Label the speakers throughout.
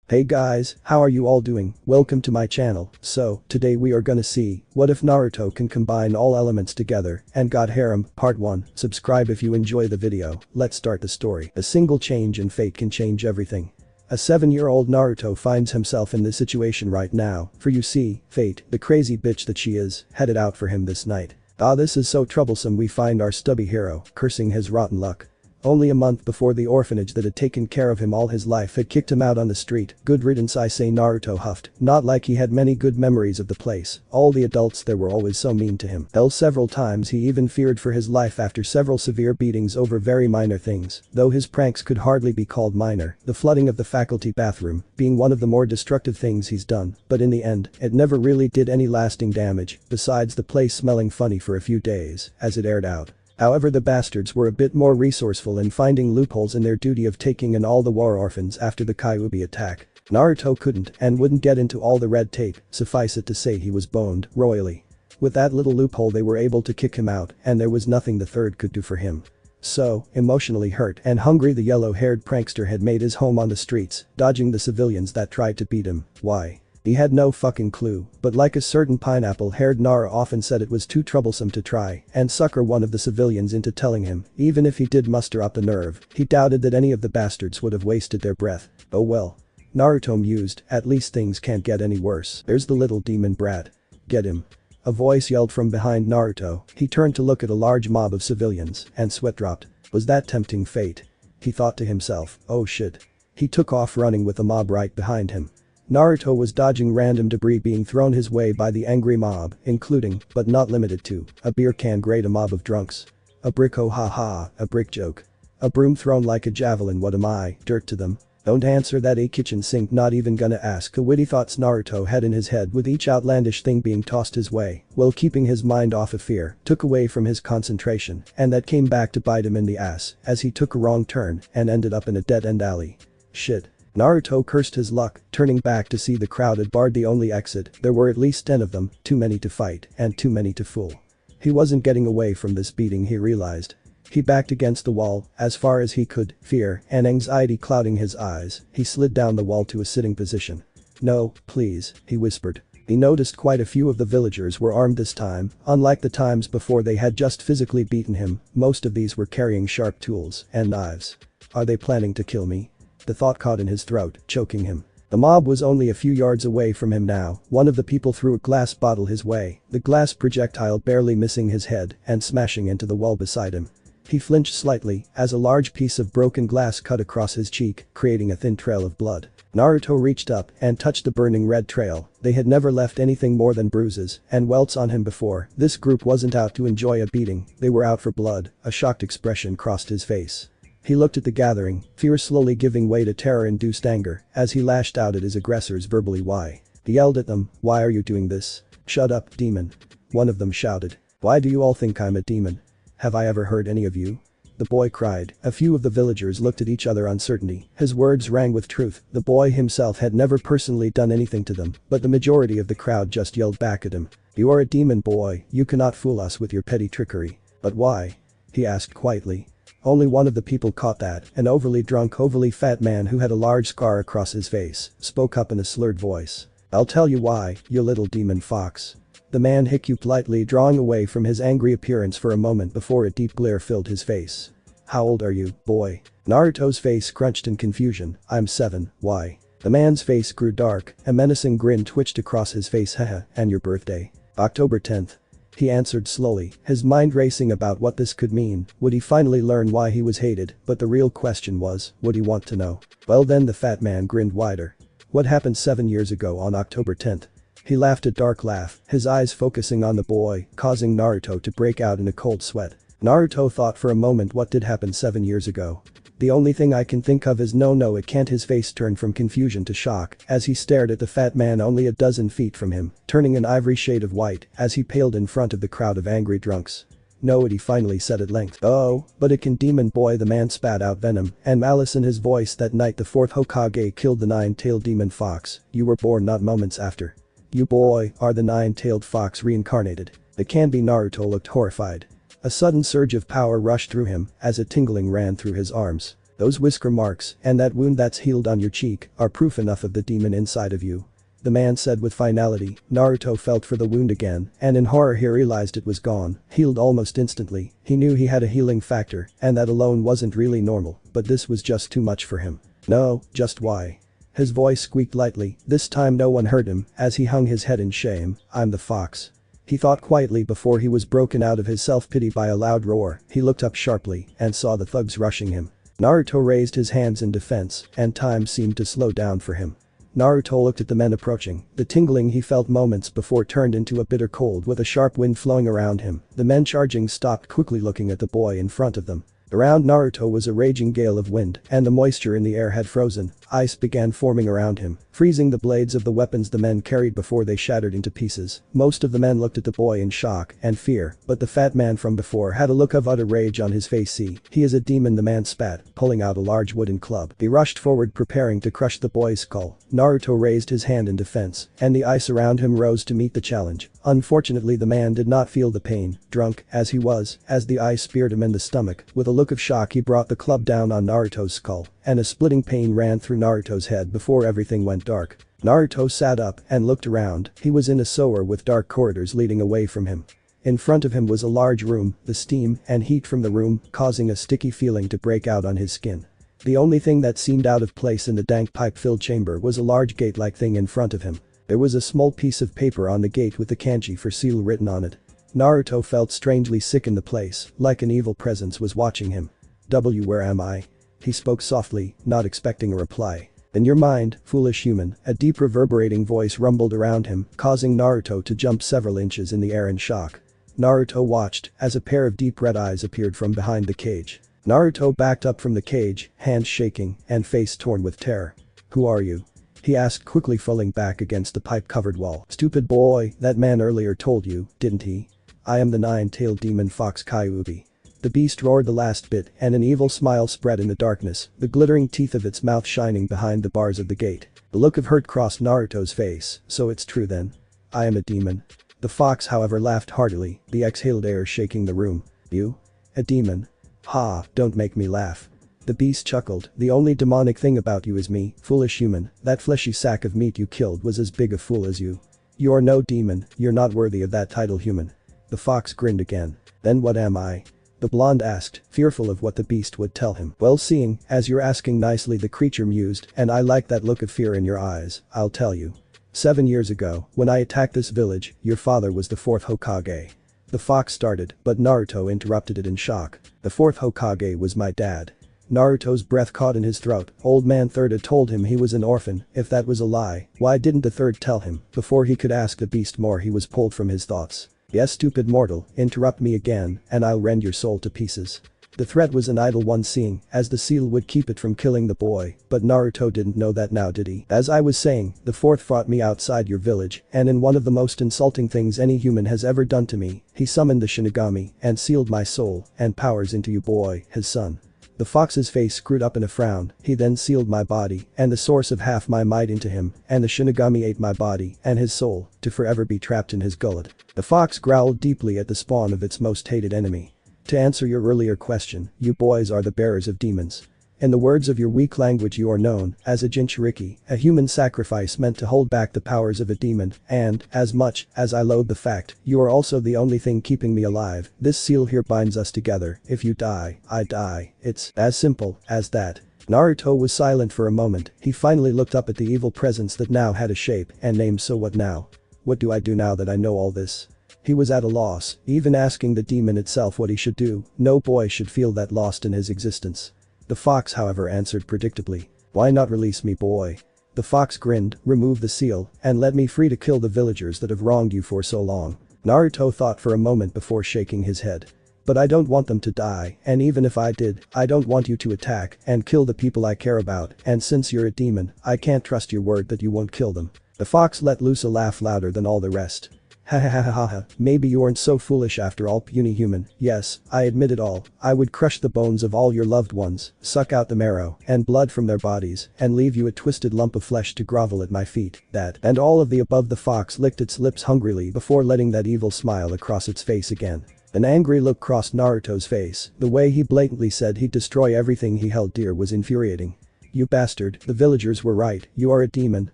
Speaker 1: Hey guys, how are you all doing? Welcome to my channel. So, today we are gonna see, what if Naruto can combine all elements together and got harem, part 1. Subscribe if you enjoy the video. Let's start the story. A single change in fate can change everything. A 7-year-old Naruto finds himself in this situation right now, for you see, fate, the crazy bitch that she is, headed out for him this night. Ah, this is so troublesome. We find our stubby hero, cursing his rotten luck. Only a month before, the orphanage that had taken care of him all his life had kicked him out on the street. Good riddance, I say, Naruto huffed. Not like he had many good memories of the place. All the adults there were always so mean to him. Hell, several times he even feared for his life after several severe beatings over very minor things. Though his pranks could hardly be called minor, the flooding of the faculty bathroom being one of the more destructive things he's done. But in the end, it never really did any lasting damage, besides the place smelling funny for a few days, as it aired out. However, the bastards were a bit more resourceful in finding loopholes in their duty of taking in all the war orphans after the Kyuubi attack. Naruto couldn't and wouldn't get into all the red tape, suffice it to say he was boned royally. With that little loophole they were able to kick him out, and there was nothing the third could do for him. So, emotionally hurt and hungry, the yellow-haired prankster had made his home on the streets, dodging the civilians that tried to beat him. Why? He had no fucking clue, but like a certain pineapple-haired Nara often said, it was too troublesome to try and sucker one of the civilians into telling him. Even if he did muster up the nerve, he doubted that any of the bastards would have wasted their breath. Oh well. Naruto mused, at least things can't get any worse. There's the little demon brat. Get him. A voice yelled from behind Naruto. He turned to look at a large mob of civilians, and sweat dropped. Was that tempting fate? He thought to himself, oh shit. He took off running with the mob right behind him. Naruto was dodging random debris being thrown his way by the angry mob, including, but not limited to, a beer can grate, a mob of drunks. A brick, oh ha ha, a brick joke. A broom thrown like a javelin, what am I, dirt to them? Don't answer that, a kitchen sink, not even gonna ask. The witty thoughts Naruto had in his head with each outlandish thing being tossed his way, while keeping his mind off of fear, took away from his concentration, and that came back to bite him in the ass, as he took a wrong turn and ended up in a dead-end alley. Shit. Naruto cursed his luck, turning back to see the crowd had barred the only exit. There were at least 10 of them, too many to fight and too many to fool. He wasn't getting away from this beating, he realized. He backed against the wall, as far as he could, fear and anxiety clouding his eyes. He slid down the wall to a sitting position. No, please, he whispered. He noticed quite a few of the villagers were armed this time. Unlike the times before, they had just physically beaten him. Most of these were carrying sharp tools and knives. Are they planning to kill me? The thought caught in his throat, choking him. The mob was only a few yards away from him now. One of the people threw a glass bottle his way, the glass projectile barely missing his head and smashing into the wall beside him. He flinched slightly as a large piece of broken glass cut across his cheek, creating a thin trail of blood. Naruto reached up and touched the burning red trail. They had never left anything more than bruises and welts on him before. This group wasn't out to enjoy a beating, they were out for blood. A shocked expression crossed his face. He looked at the gathering, fear slowly giving way to terror-induced anger, as he lashed out at his aggressors verbally. Why? He yelled at them, why are you doing this? Shut up, demon. One of them shouted. Why do you all think I'm a demon? Have I ever hurt any of you? The boy cried. A few of the villagers looked at each other uncertainly. His words rang with truth. The boy himself had never personally done anything to them, but the majority of the crowd just yelled back at him. You are a demon, boy, you cannot fool us with your petty trickery. But why? He asked quietly. Only one of the people caught that, an overly drunk, overly fat man who had a large scar across his face, spoke up in a slurred voice. I'll tell you why, you little demon fox. The man hiccupped lightly, drawing away from his angry appearance for a moment before a deep glare filled his face. How old are you, boy? Naruto's face scrunched in confusion. I'm 7, why? The man's face grew dark, a menacing grin twitched across his face. Haha, and your birthday? October 10th. He answered slowly, his mind racing about what this could mean. Would he finally learn why he was hated? But the real question was, would he want to know? Well then, the fat man grinned wider. What happened 7 years ago on October 10th? He laughed a dark laugh, his eyes focusing on the boy, causing Naruto to break out in a cold sweat. Naruto thought for a moment, what did happen 7 years ago? The only thing I can think of is no, it can't. His face turned from confusion to shock as he stared at the fat man only a dozen feet from him, turning an ivory shade of white as he paled in front of the crowd of angry drunks. No, he finally said at length. Oh, but it can, demon boy. The man spat out venom and malice in his voice. That night the 4th Hokage killed the 9-tailed demon fox. You were born not moments after. You, boy, are the 9-tailed fox reincarnated. The can-be. Naruto looked horrified. A sudden surge of power rushed through him as a tingling ran through his arms. Those whisker marks and that wound that's healed on your cheek are proof enough of the demon inside of you. The man said with finality. Naruto felt for the wound again, and in horror he realized it was gone, healed almost instantly. He knew he had a healing factor, and that alone wasn't really normal, but this was just too much for him. No, just why? His voice squeaked lightly, this time no one heard him, as he hung his head in shame. I'm the fox. He thought quietly before he was broken out of his self-pity by a loud roar. He looked up sharply and saw the thugs rushing him. Naruto raised his hands in defense, and time seemed to slow down for him. Naruto looked at the men approaching. The tingling he felt moments before turned into a bitter cold with a sharp wind flowing around him. The men charging stopped quickly looking at the boy in front of them. Around Naruto was a raging gale of wind, and the moisture in the air had frozen. Ice began forming around him, freezing the blades of the weapons the men carried before they shattered into pieces. Most of the men looked at the boy in shock and fear, but the fat man from before had a look of utter rage on his face. See, he is a demon, the man spat, pulling out a large wooden club. He rushed forward preparing to crush the boy's skull. Naruto raised his hand in defense, and the ice around him rose to meet the challenge. Unfortunately the man did not feel the pain, drunk as he was, as the ice speared him in the stomach. With a look of shock he brought the club down on Naruto's skull, and a splitting pain ran through Naruto's head before everything went dark. Naruto sat up and looked around. He was in a sewer with dark corridors leading away from him. In front of him was a large room, the steam and heat from the room causing a sticky feeling to break out on his skin. The only thing that seemed out of place in the dank pipe-filled chamber was a large gate-like thing in front of him. There was a small piece of paper on the gate with the kanji for seal written on it. Naruto felt strangely sick in the place, like an evil presence was watching him. Where am I? He spoke softly, not expecting a reply. In your mind, foolish human, a deep reverberating voice rumbled around him, causing Naruto to jump several inches in the air in shock. Naruto watched as a pair of deep red eyes appeared from behind the cage. Naruto backed up from the cage, hands shaking and face torn with terror. Who are you? He asked quickly, falling back against the pipe-covered wall. Stupid boy, that man earlier told you, didn't he? I am the nine-tailed demon fox Kyuubi. The beast roared the last bit and an evil smile spread in the darkness, the glittering teeth of its mouth shining behind the bars of the gate. The look of hurt crossed Naruto's face. So it's true then? I am a demon. The fox however laughed heartily, the exhaled air shaking the room. You? A demon? Ha, don't make me laugh. The beast chuckled, the only demonic thing about you is me, foolish human, that fleshy sack of meat you killed was as big a fool as you. You're no demon, you're not worthy of that title human. The fox grinned again. Then what am I? The blonde asked, fearful of what the beast would tell him. Well, seeing as you're asking nicely, the creature mused, and I like that look of fear in your eyes, I'll tell you. 7 years ago, when I attacked this village, your father was the 4th Hokage. The fox started, but Naruto interrupted it in shock. The 4th Hokage was my dad. Naruto's breath caught in his throat. Old man third had told him he was an orphan. If that was a lie, why didn't the third tell him? Before he could ask the beast more, he was pulled from his thoughts. Yes, stupid mortal, interrupt me again and I'll rend your soul to pieces. The threat was an idle one, seeing as the seal would keep it from killing the boy, but Naruto didn't know that now, did he? As I was saying, the 4th fought me outside your village, and in one of the most insulting things any human has ever done to me, he summoned the Shinigami and sealed my soul and powers into you, boy, his son. The fox's face screwed up in a frown. He then sealed my body and the source of half my might into him, and the Shinigami ate my body and his soul to forever be trapped in his gullet. The fox growled deeply at the spawn of its most hated enemy. To answer your earlier question, you boys are the bearers of demons. In the words of your weak language, you are known as a Jinchuriki, a human sacrifice meant to hold back the powers of a demon, and, as much as I loathe the fact, you are also the only thing keeping me alive. This seal here binds us together. If you die, I die. It's as simple as that. Naruto was silent for a moment. He finally looked up at the evil presence that now had a shape and name. So what now? What do I do now that I know all this? He was at a loss, even asking the demon itself what he should do. No boy should feel that lost in his existence. The fox however answered predictably. Why not release me, boy? The fox grinned, remove the seal, and let me free to kill the villagers that have wronged you for so long. Naruto thought for a moment before shaking his head. But I don't want them to die, and even if I did, I don't want you to attack and kill the people I care about, and since you're a demon, I can't trust your word that you won't kill them. The fox let loose a laugh louder than all the rest. Ha ha ha ha ha, maybe you aren't so foolish after all, puny human. Yes, I admit it all. I would crush the bones of all your loved ones, suck out the marrow and blood from their bodies, and leave you a twisted lump of flesh to grovel at my feet. That and all of the above. The fox licked its lips hungrily before letting that evil smile across its face again. An angry look crossed Naruto's face, the way he blatantly said he'd destroy everything he held dear was infuriating. You bastard, the villagers were right, you are a demon,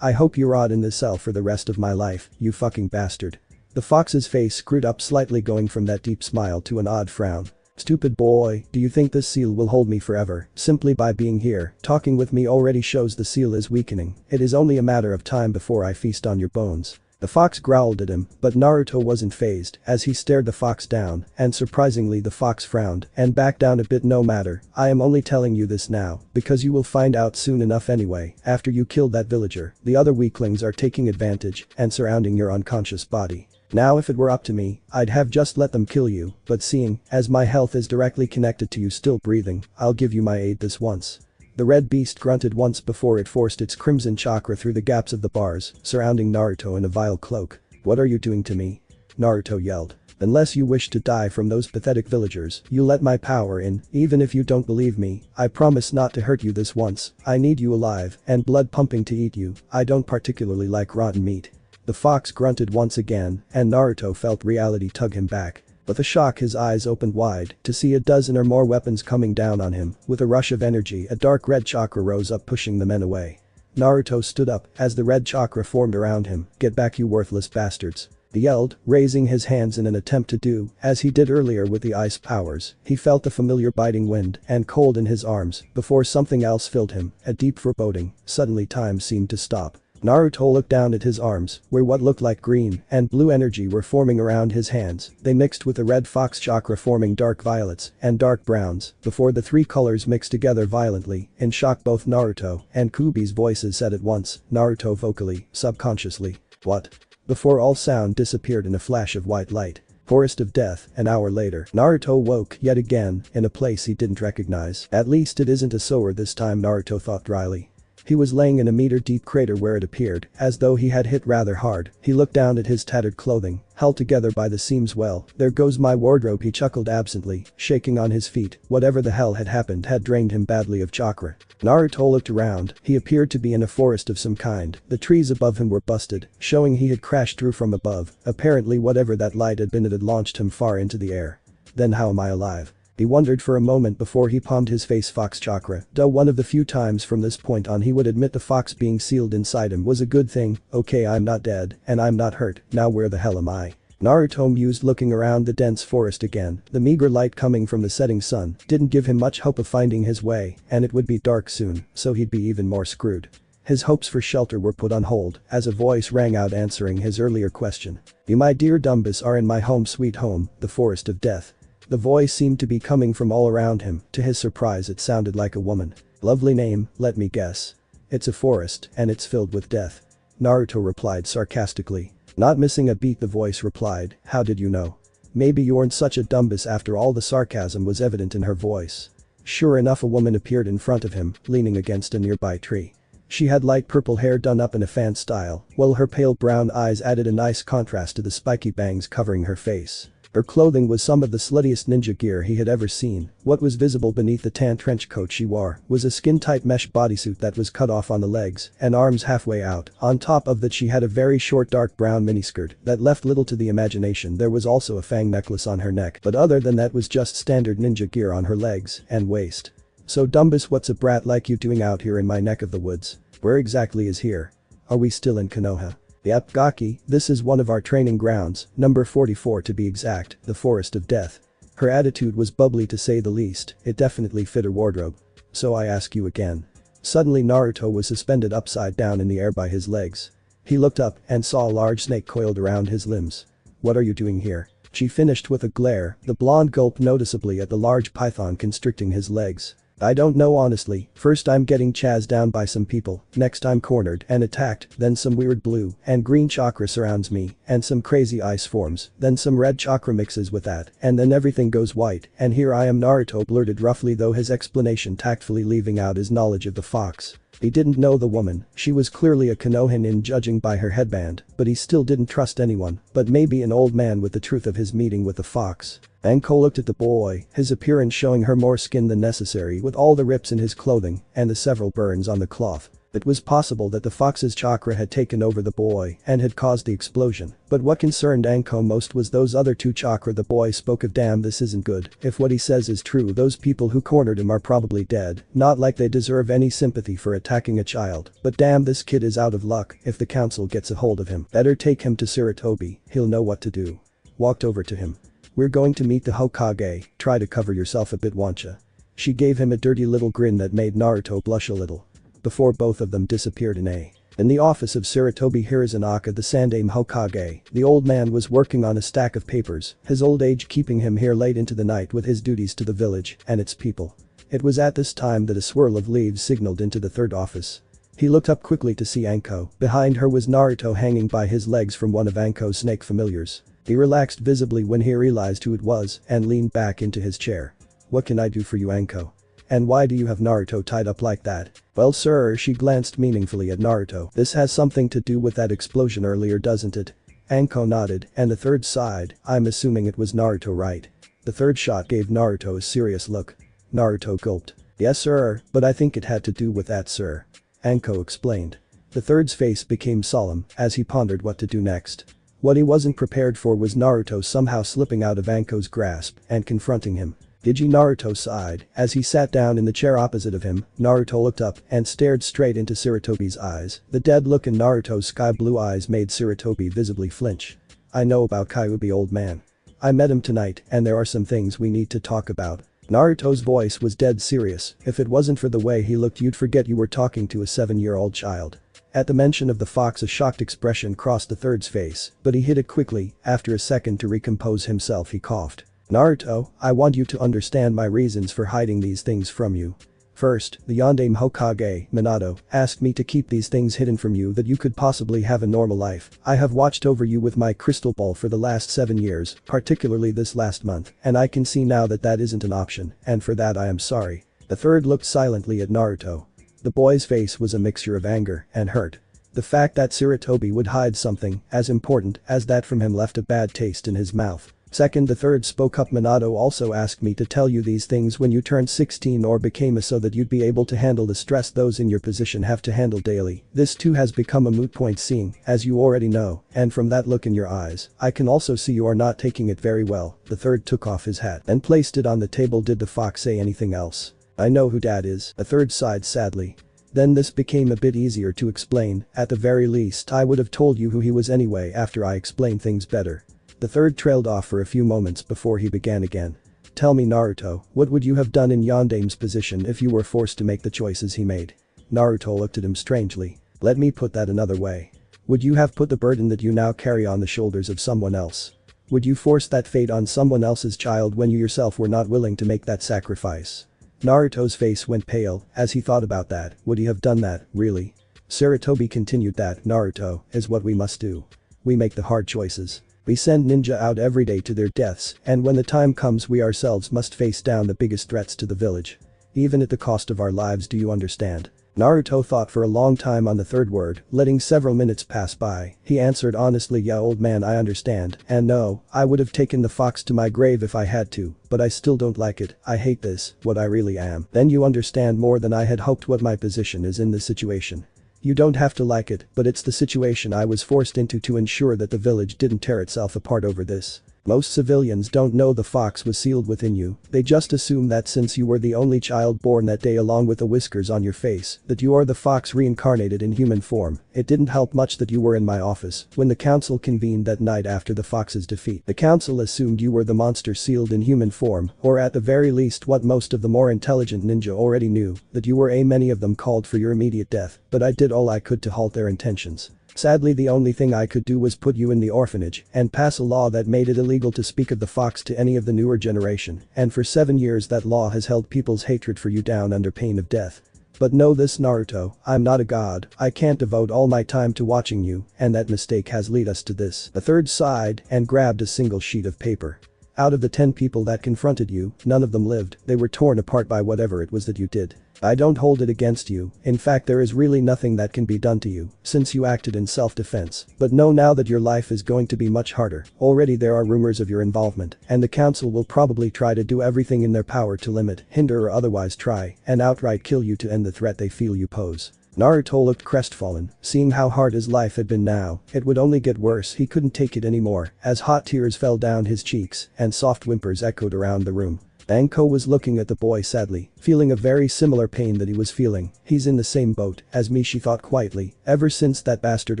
Speaker 1: I hope you rot in this cell for the rest of my life, you fucking bastard. The fox's face screwed up slightly, going from that deep smile to an odd frown. Stupid boy, do you think this seal will hold me forever? Simply by being here, talking with me already shows the seal is weakening. It is only a matter of time before I feast on your bones. The fox growled at him, but Naruto wasn't fazed as he stared the fox down, and surprisingly the fox frowned and backed down a bit. No matter, I am only telling you this now, because you will find out soon enough anyway. After you killed that villager, the other weaklings are taking advantage and surrounding your unconscious body. Now if it were up to me, I'd have just let them kill you, but seeing as my health is directly connected to you still breathing, I'll give you my aid this once. The red beast grunted once before it forced its crimson chakra through the gaps of the bars, surrounding Naruto in a vile cloak. What are you doing to me? Naruto yelled. Unless you wish to die from those pathetic villagers, you let my power in. Even if you don't believe me, I promise not to hurt you this once. I need you alive and blood pumping to eat you. I don't particularly like rotten meat. The fox grunted once again, and Naruto felt reality tug him back. With a shock, his eyes opened wide to see a dozen or more weapons coming down on him. With a rush of energy, a dark red chakra rose up, pushing the men away. Naruto stood up as the red chakra formed around him. Get back, you worthless bastards. He yelled, raising his hands in an attempt to do as he did earlier with the ice powers. He felt the familiar biting wind and cold in his arms before something else filled him, a deep foreboding. Suddenly time seemed to stop. Naruto looked down at his arms, where what looked like green and blue energy were forming around his hands. They mixed with the red fox chakra, forming dark violets and dark browns, before the three colors mixed together violently. In shock, both Naruto and Kubi's voices said at once, Naruto vocally, subconsciously, what? Before all sound disappeared in a flash of white light. Forest of Death. An hour later, Naruto woke yet again in a place he didn't recognize. At least it isn't a sewer this time, Naruto thought dryly. He was laying in a meter-deep crater where it appeared as though he had hit rather hard. He looked down at his tattered clothing, held together by the seams. Well, there goes my wardrobe, he chuckled absently, shaking on his feet. Whatever the hell had happened had drained him badly of chakra. Naruto looked around. He appeared to be in a forest of some kind. The trees above him were busted, showing he had crashed through from above. Apparently whatever that light had been, it had launched him far into the air. Then how am I alive? He wondered for a moment before he palmed his face. Fox chakra. One of the few times from this point on he would admit the fox being sealed inside him was a good thing. Okay, I'm not dead, and I'm not hurt, now where the hell am I? Naruto mused, looking around the dense forest again. The meager light coming from the setting sun didn't give him much hope of finding his way, and it would be dark soon, so he'd be even more screwed. His hopes for shelter were put on hold as a voice rang out answering his earlier question. You, my dear Dumbus, are in my home sweet home, the Forest of Death. The voice seemed to be coming from all around him. To his surprise, it sounded like a woman. Lovely name, let me guess. It's a forest, and it's filled with death. Naruto replied sarcastically. Not missing a beat, the voice replied, how did you know? Maybe you aren't such a Dumbus after all. The sarcasm was evident in her voice. Sure enough, a woman appeared in front of him, leaning against a nearby tree. She had light purple hair done up in a fan style, while her pale brown eyes added a nice contrast to the spiky bangs covering her face. Her clothing was some of the sluttiest ninja gear he had ever seen. What was visible beneath the tan trench coat she wore was a skin-tight mesh bodysuit that was cut off on the legs and arms halfway out. On top of that, she had a very short dark brown miniskirt that left little to the imagination. There was also a fang necklace on her neck, but other than that was just standard ninja gear on her legs and waist. So Dumbus, what's a brat like you doing out here in my neck of the woods? Where exactly is here? Are we still in Konoha? Yep, Gaki, this is one of our training grounds, number 44 to be exact, the Forest of Death. Her attitude was bubbly to say the least. It definitely fit her wardrobe. So I ask you again. Suddenly Naruto was suspended upside down in the air by his legs. He looked up and saw a large snake coiled around his limbs. What are you doing here? She finished with a glare. The blonde gulped noticeably at the large python constricting his legs. I don't know honestly. First I'm getting chased down by some people, next I'm cornered and attacked, then some weird blue and green chakra surrounds me, and some crazy ice forms, then some red chakra mixes with that, and then everything goes white, and here I am, Naruto blurted roughly, though his explanation tactfully leaving out his knowledge of the fox. He didn't know the woman. She was clearly a Konohanin judging by her headband, but he still didn't trust anyone, but maybe an old man with the truth of his meeting with the fox. Anko looked at the boy, his appearance showing her more skin than necessary with all the rips in his clothing and the several burns on the cloth. It was possible that the fox's chakra had taken over the boy and had caused the explosion, but what concerned Anko most was those other two chakra the boy spoke of. Damn, this isn't good. If what he says is true, those people who cornered him are probably dead, not like they deserve any sympathy for attacking a child, but damn, this kid is out of luck if the council gets a hold of him. Better take him to Sarutobi, he'll know what to do. Walked over to him. We're going to meet the Hokage, try to cover yourself a bit, wantcha. She gave him a dirty little grin that made Naruto blush a little. Before both of them disappeared in the office of Sarutobi Hiruzenaka, the Sandaime Hokage, the old man was working on a stack of papers, his old age keeping him here late into the night with his duties to the village and its people. It was at this time that a swirl of leaves signaled into the third office. He looked up quickly to see Anko. Behind her was Naruto hanging by his legs from one of Anko's snake familiars. He relaxed visibly when he realized who it was and leaned back into his chair. What can I do for you, Anko? And why do you have Naruto tied up like that? Well sir, she glanced meaningfully at Naruto. This has something to do with that explosion earlier, doesn't it? Anko nodded, and the third sighed. I'm assuming it was Naruto, right? The third shot gave Naruto a serious look. Naruto gulped. Yes sir, but I think it had to do with that, sir. Anko explained. The third's face became solemn as he pondered what to do next. What he wasn't prepared for was Naruto somehow slipping out of Anko's grasp and confronting him. Did you? Naruto sighed. As he sat down in the chair opposite of him, Naruto looked up and stared straight into Sarutobi's eyes. The dead look in Naruto's sky blue eyes made Sarutobi visibly flinch. I know about Kyuubi, old man. I met him tonight and there are some things we need to talk about. Naruto's voice was dead serious. If it wasn't for the way he looked, you'd forget you were talking to a 7-year-old child. At the mention of the fox, a shocked expression crossed the third's face, but he hid it quickly. After a second to recompose himself, he coughed. Naruto, I want you to understand my reasons for hiding these things from you. First, the Yondaime Hokage, Minato, asked me to keep these things hidden from you that you could possibly have a normal life. I have watched over you with my crystal ball for the last 7 years, particularly this last month, and I can see now that that isn't an option, and for that I am sorry. The third looked silently at Naruto. The boy's face was a mixture of anger and hurt. The fact that Sarutobi would hide something as important as that from him left a bad taste in his mouth. Second, the third spoke up. Minato also asked me to tell you these things when you turned 16 or became a, so that you'd be able to handle the stress those in your position have to handle daily. This too has become a moot point, seeing, as you already know, and from that look in your eyes, I can also see you are not taking it very well. The third took off his hat and placed it on the table. Did the fox say anything else? I know who Dad is. The third sighed sadly. Then this became a bit easier to explain. At the very least, I would have told you who he was anyway after I explained things better. The third trailed off for a few moments before he began again. Tell me, Naruto, what would you have done in Yondaime's position if you were forced to make the choices he made? Naruto looked at him strangely. Let me put that another way. Would you have put the burden that you now carry on the shoulders of someone else? Would you force that fate on someone else's child when you yourself were not willing to make that sacrifice? Naruto's face went pale as he thought about that. Would he have done that, really? Sarutobi continued. That, Naruto, is what we must do. We make the hard choices. We send ninja out every day to their deaths, and when the time comes we ourselves must face down the biggest threats to the village. Even at the cost of our lives, do you understand? Naruto thought for a long time on the third word, letting several minutes pass by. He answered honestly, yeah old man, I understand, and no, I would have taken the fox to my grave if I had to, but I still don't like it. I hate this, what I really am. Then you understand more than I had hoped what my position is in this situation. You don't have to like it, but it's the situation I was forced into to ensure that the village didn't tear itself apart over this. Most civilians don't know the fox was sealed within you. They just assume that since you were the only child born that day along with the whiskers on your face, that you are the fox reincarnated in human form. It didn't help much that you were in my office when the council convened that night after the fox's defeat. The council assumed you were the monster sealed in human form, or at the very least what most of the more intelligent ninja already knew, that you were many of them called for your immediate death, but I did all I could to halt their intentions. Sadly, the only thing I could do was put you in the orphanage and pass a law that made it illegal to speak of the fox to any of the newer generation, and for 7 years that law has held people's hatred for you down under pain of death. But know this, Naruto, I'm not a god, I can't devote all my time to watching you, and that mistake has led us to this. The third sighed and grabbed a single sheet of paper. Out of the 10 people that confronted you, none of them lived. They were torn apart by whatever it was that you did. I don't hold it against you. In fact, there is really nothing that can be done to you, since you acted in self-defense. But know now that your life is going to be much harder. Already there are rumors of your involvement, and the council will probably try to do everything in their power to limit, hinder or otherwise try, and outright kill you to end the threat they feel you pose. Naruto looked crestfallen, seeing how hard his life had been now. It would only get worse, he couldn't take it anymore, as hot tears fell down his cheeks and soft whimpers echoed around the room. Anko was looking at the boy sadly, feeling a very similar pain that he was feeling. He's in the same boat as me, she thought quietly. Ever since that bastard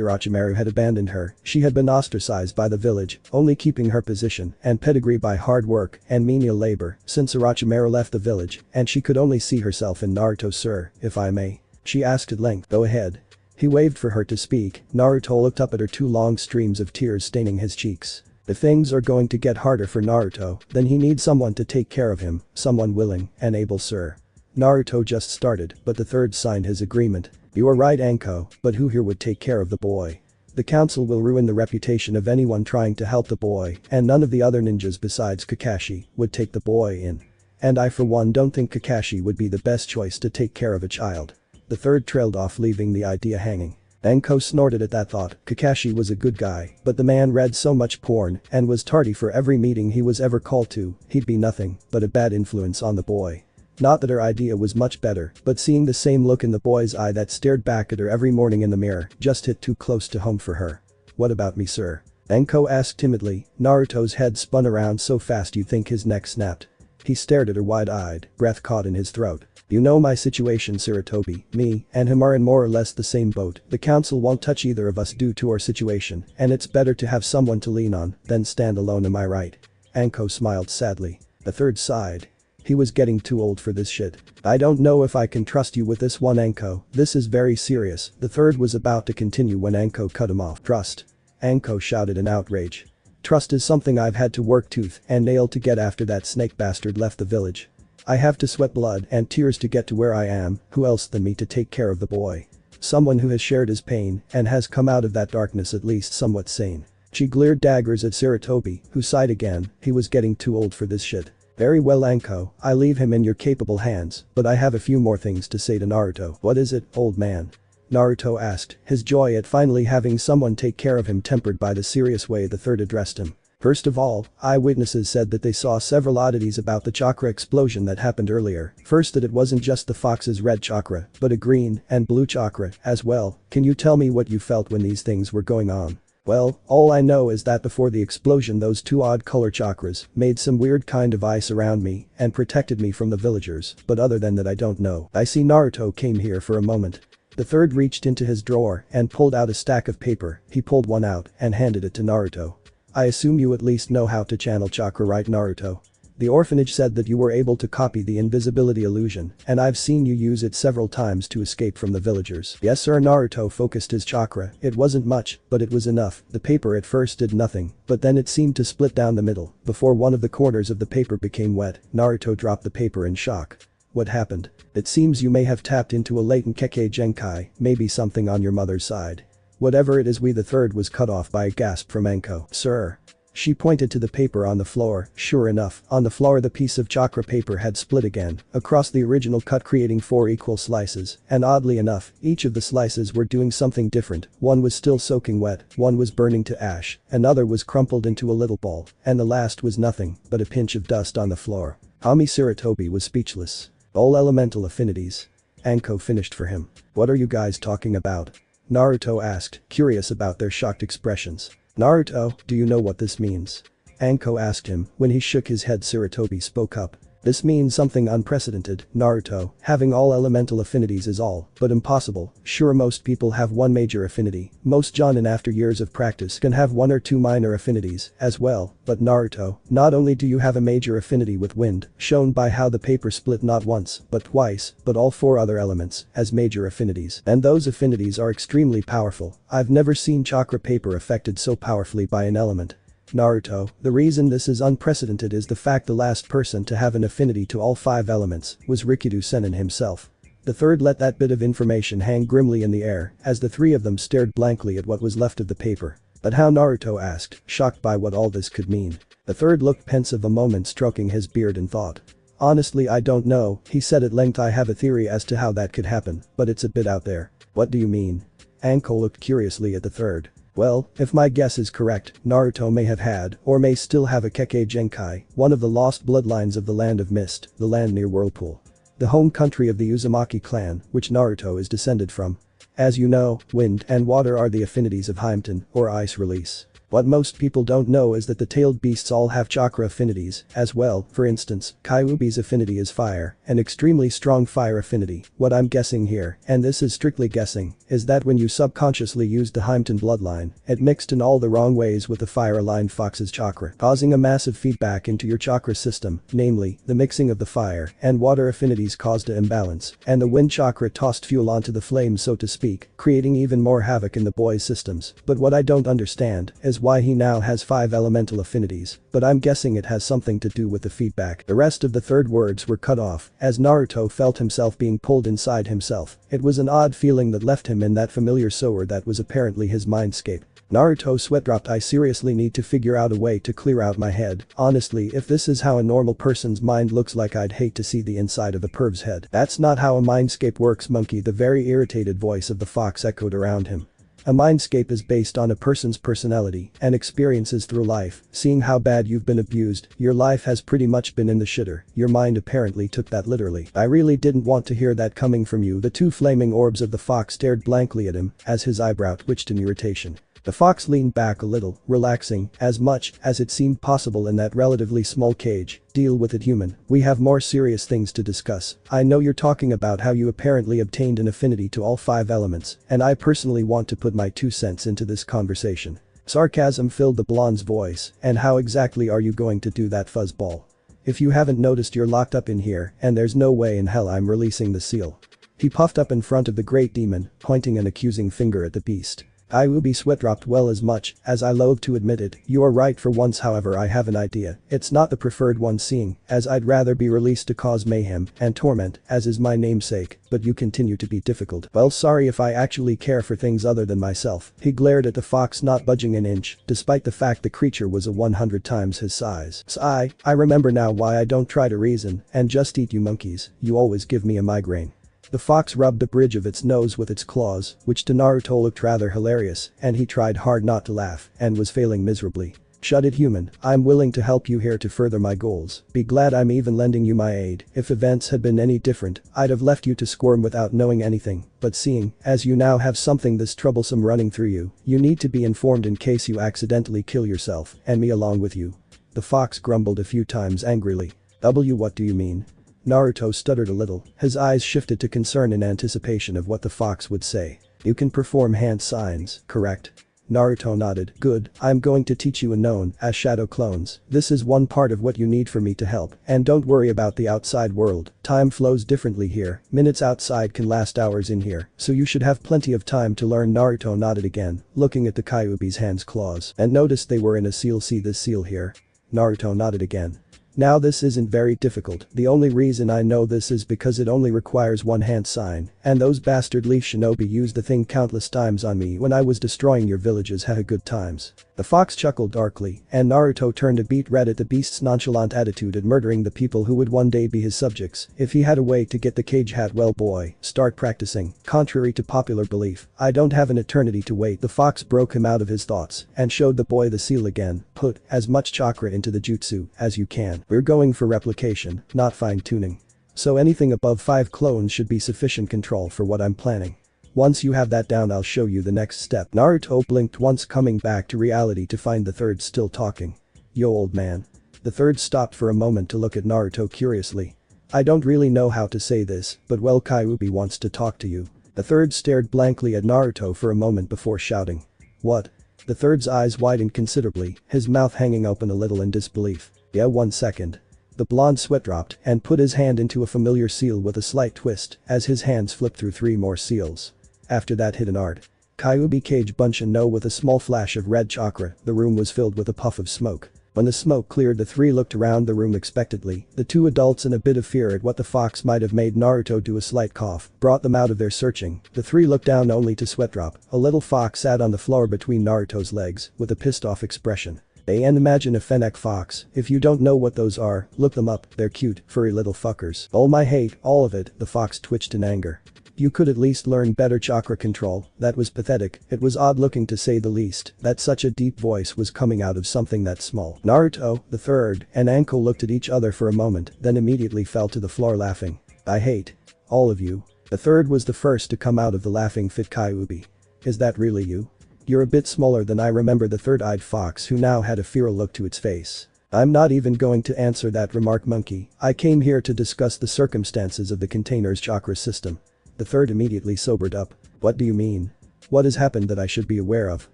Speaker 1: Orochimaru had abandoned her, she had been ostracized by the village, only keeping her position and pedigree by hard work and menial labor since Orochimaru left the village, and she could only see herself in Naruto. Sir, if I may. She asked at length. Go ahead. He waved for her to speak. Naruto looked up at her, two long streams of tears staining his cheeks. If things are going to get harder for Naruto, then he needs someone to take care of him, someone willing and able, sir. Naruto just started, but the third signed his agreement. You are right, Anko, but who here would take care of the boy? The council will ruin the reputation of anyone trying to help the boy, and none of the other ninjas besides Kakashi would take the boy in. And I for one don't think Kakashi would be the best choice to take care of a child. The third trailed off, leaving the idea hanging. Anko snorted at that thought. Kakashi was a good guy, but the man read so much porn and was tardy for every meeting he was ever called to. He'd be nothing but a bad influence on the boy. Not that her idea was much better, but seeing the same look in the boy's eye that stared back at her every morning in the mirror just hit too close to home for her. What about me, sir? Anko asked timidly. Naruto's head spun around so fast you'd think his neck snapped. He stared at her wide-eyed, breath caught in his throat. You know my situation, Sarutobi. Me and him are in more or less the same boat. The council won't touch either of us due to our situation, and it's better to have someone to lean on than stand alone, am I right? Anko smiled sadly. The third sighed. He was getting too old for this shit. I don't know if I can trust you with this one, Anko. This is very serious. The third was about to continue when Anko cut him off. Trust. Anko shouted in outrage. Trust is something I've had to work tooth and nail to get after that snake bastard left the village. I have to sweat blood and tears to get to where I am. Who else than me to take care of the boy? Someone who has shared his pain and has come out of that darkness at least somewhat sane. She glared daggers at Sarutobi, who sighed again. He was getting too old for this shit. Very well, Anko, I leave him in your capable hands, but I have a few more things to say to Naruto. What is it, old man? Naruto asked, his joy at finally having someone take care of him tempered by the serious way the third addressed him. First of all, eyewitnesses said that they saw several oddities about the chakra explosion that happened earlier. First, that it wasn't just the fox's red chakra, but a green and blue chakra as well. Can you tell me what you felt when these things were going on? Well, all I know is that before the explosion those two odd color chakras made some weird kind of ice around me and protected me from the villagers, but other than that I don't know. I see Naruto came here for a moment. The third reached into his drawer and pulled out a stack of paper. He pulled one out and handed it to Naruto. I assume you at least know how to channel chakra, right, Naruto? The orphanage said that you were able to copy the invisibility illusion, and I've seen you use it several times to escape from the villagers. Yes sir. Naruto focused his chakra. It wasn't much, but it was enough. The paper at first did nothing, but then it seemed to split down the middle. Before one of the corners of the paper became wet, Naruto dropped the paper in shock. What happened? It seems you may have tapped into a latent Kekkei Genkai, maybe something on your mother's side. Whatever it is, the third was cut off by a gasp from Anko. Sir. She pointed to the paper on the floor. Sure enough, on the floor the piece of chakra paper had split again, across the original cut, creating 4 equal slices, and oddly enough, each of the slices were doing something different. One was still soaking wet, one was burning to ash, another was crumpled into a little ball, and the last was nothing but a pinch of dust on the floor. Hami Sarutobi was speechless. All elemental affinities. Anko finished for him. What are you guys talking about? Naruto asked, curious about their shocked expressions. Naruto, do you know what this means? Anko asked him. When he shook his head, Sarutobi spoke up. This means something unprecedented, Naruto. Having all elemental affinities is all but impossible. Sure, most people have one major affinity. Most Jonin after years of practice can have 1 or 2 minor affinities as well, but Naruto, not only do you have a major affinity with wind, shown by how the paper split not once, but twice, but all 4 other elements as major affinities, and those affinities are extremely powerful. I've never seen chakra paper affected so powerfully by an element. Naruto, the reason this is unprecedented is the fact the last person to have an affinity to all 5 elements was Rikido Sennin himself. The third let that bit of information hang grimly in the air as the 3 of them stared blankly at what was left of the paper. But how? Naruto asked, shocked by what all this could mean. The third looked pensive a moment, stroking his beard in thought. Honestly, I don't know, he said at length. I have a theory as to how that could happen, but it's a bit out there. What do you mean? Anko looked curiously at the third. Well, if my guess is correct, Naruto may have had, or may still have a Kekkei Genkai, one of the lost bloodlines of the Land of Mist, the land near Whirlpool. The home country of the Uzumaki clan, which Naruto is descended from. As you know, wind and water are the affinities of Heimton, or ice release. What most people don't know is that the tailed beasts all have chakra affinities as well. For instance, Kyuubi's affinity is fire, an extremely strong fire affinity. What I'm guessing here, and this is strictly guessing, is that when you subconsciously used the Heimton bloodline, it mixed in all the wrong ways with the fire-aligned fox's chakra, causing a massive feedback into your chakra system, namely, the mixing of the fire and water affinities caused an imbalance, and the wind chakra tossed fuel onto the flames, so to speak, creating even more havoc in the boy's systems. But what I don't understand is why he now has 5 elemental affinities, but I'm guessing it has something to do with the feedback. The rest of the third words were cut off, as Naruto felt himself being pulled inside himself. It was an odd feeling that left him in that familiar sewer that was apparently his mindscape. Naruto sweat dropped. I seriously need to figure out a way to clear out my head. Honestly, if this is how a normal person's mind looks like, I'd hate to see the inside of a perv's head. That's not how a mindscape works, monkey. The very irritated voice of the fox echoed around him. A mindscape is based on a person's personality and experiences through life. Seeing how bad you've been abused, your life has pretty much been in the shitter. Your mind apparently took that literally. I really didn't want to hear that coming from you. The 2 flaming orbs of the fox stared blankly at him as his eyebrow twitched in irritation. The fox leaned back a little, relaxing as much as it seemed possible in that relatively small cage. Deal with it, human. We have more serious things to discuss. I know you're talking about how you apparently obtained an affinity to all 5 elements, and I personally want to put my 2 cents into this conversation. Sarcasm filled the blonde's voice, and how exactly are you going to do that, fuzzball? If you haven't noticed, you're locked up in here, and there's no way in hell I'm releasing the seal. He puffed up in front of the great demon, pointing an accusing finger at the beast. Kyuubi sweat dropped. Well, as much as I loathe to admit it, you are right for once. However, I have an idea. It's not the preferred one, seeing as I'd rather be released to cause mayhem and torment, as is my namesake, but you continue to be difficult. Well, sorry if I actually care for things other than myself. He glared at the fox, not budging an inch, despite the fact the creature was 100 times his size. I remember now why I don't try to reason and just eat you monkeys. You always give me a migraine. The fox rubbed the bridge of its nose with its claws, which to Naruto looked rather hilarious, and he tried hard not to laugh and was failing miserably. Shut it, human. I'm willing to help you here to further my goals. Be glad I'm even lending you my aid. If events had been any different, I'd have left you to squirm without knowing anything, but seeing as you now have something this troublesome running through you, you need to be informed in case you accidentally kill yourself, and me along with you. The fox grumbled a few times angrily. What do you mean? Naruto stuttered a little, his eyes shifted to concern in anticipation of what the fox would say. You can perform hand signs, correct? Naruto nodded. Good, I'm going to teach you a known as shadow clones. This is one part of what you need for me to help, and don't worry about the outside world. Time flows differently here, minutes outside can last hours in here, so you should have plenty of time to learn. Naruto nodded again, looking at the Kyuubi's hands claws, and noticed they were in a seal. See this seal here? Naruto nodded again. Now this isn't very difficult. The only reason I know this is because it only requires one hand sign, and those bastard leaf shinobi used the thing countless times on me when I was destroying your villages. Haha, good times. The fox chuckled darkly, and Naruto turned a beet red at the beast's nonchalant attitude at murdering the people who would one day be his subjects. If he had a way to get the cage hat, well boy, start practicing. Contrary to popular belief, I don't have an eternity to wait. The fox broke him out of his thoughts and showed the boy the seal again. Put as much chakra into the jutsu as you can. We're going for replication, not fine-tuning. So anything above 5 clones should be sufficient control for what I'm planning. Once you have that down, I'll show you the next step. Naruto blinked once, coming back to reality to find the third still talking. Yo, old man. The third stopped for a moment to look at Naruto curiously. I don't really know how to say this, but well, Kyuubi wants to talk to you. The third stared blankly at Naruto for a moment before shouting. What? The third's eyes widened considerably, his mouth hanging open a little in disbelief. Yeah, 1 second. The blonde sweat dropped and put his hand into a familiar seal with a slight twist as his hands flipped through 3 more seals. After that, hidden art. Kyuubi Kage Bunch and No with a small flash of red chakra. The room was filled with a puff of smoke. When the smoke cleared, the 3 looked around the room expectantly. The 2 adults, in a bit of fear at what the fox might have made Naruto do a slight cough, brought them out of their searching. The 3 looked down only to sweat drop. A little fox sat on the floor between Naruto's legs with a pissed off expression. And imagine a fennec fox. If you don't know what those are, look them up. They're cute, furry little fuckers. Oh my, hate all of it. The fox twitched in anger. You could at least learn better chakra control. That was pathetic. It was odd looking to say the least, that such a deep voice was coming out of something that small. Naruto, the third, and Anko looked at each other for a moment, then immediately fell to the floor laughing. I hate all of you. The third was the first to come out of the laughing fit Kyuubi. Is that really you? You're a bit smaller than I remember, the third-eyed fox who now had a feral look to its face. I'm not even going to answer that, remarked Monkey. I came here to discuss the circumstances of the container's chakra system. The third immediately sobered up. What do you mean? What has happened that I should be aware of?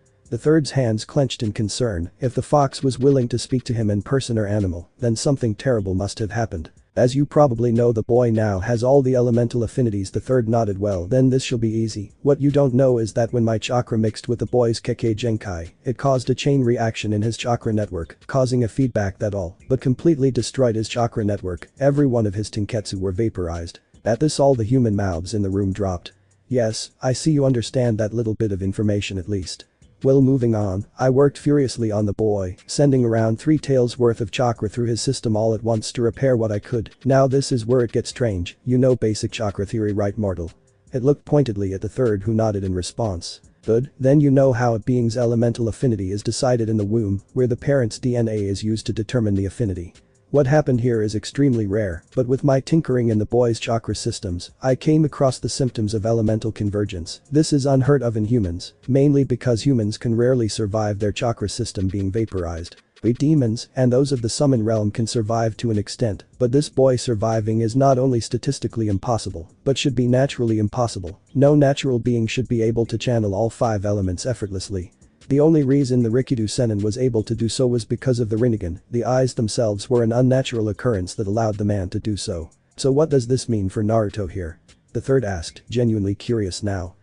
Speaker 1: The third's hands clenched in concern. If the fox was willing to speak to him in person or animal, then something terrible must have happened. As you probably know, the boy now has all the elemental affinities. The third nodded. Well, then this shall be easy. What you don't know is that when my chakra mixed with the boy's Kekkei Genkai, it caused a chain reaction in his chakra network, causing a feedback that all but completely destroyed his chakra network. Every one of his tenketsu were vaporized. At this, all the human mouths in the room dropped. Yes, I see you understand that little bit of information at least. Well, moving on, I worked furiously on the boy, sending around 3 taels worth of chakra through his system all at once to repair what I could. Now this is where it gets strange. You know basic chakra theory, right, mortal? It looked pointedly at the third, who nodded in response. Good, then you know how a being's elemental affinity is decided in the womb, where the parent's DNA is used to determine the affinity. What happened here is extremely rare, but with my tinkering in the boy's chakra systems, I came across the symptoms of elemental convergence. This is unheard of in humans, mainly because humans can rarely survive their chakra system being vaporized. We demons and those of the summon realm can survive to an extent, but this boy surviving is not only statistically impossible, but should be naturally impossible. No natural being should be able to channel all 5 elements effortlessly. The only reason the Rikido Sennin was able to do so was because of the Rinnegan. The eyes themselves were an unnatural occurrence that allowed the man to do so. So what does this mean for Naruto here? The third asked, genuinely curious now.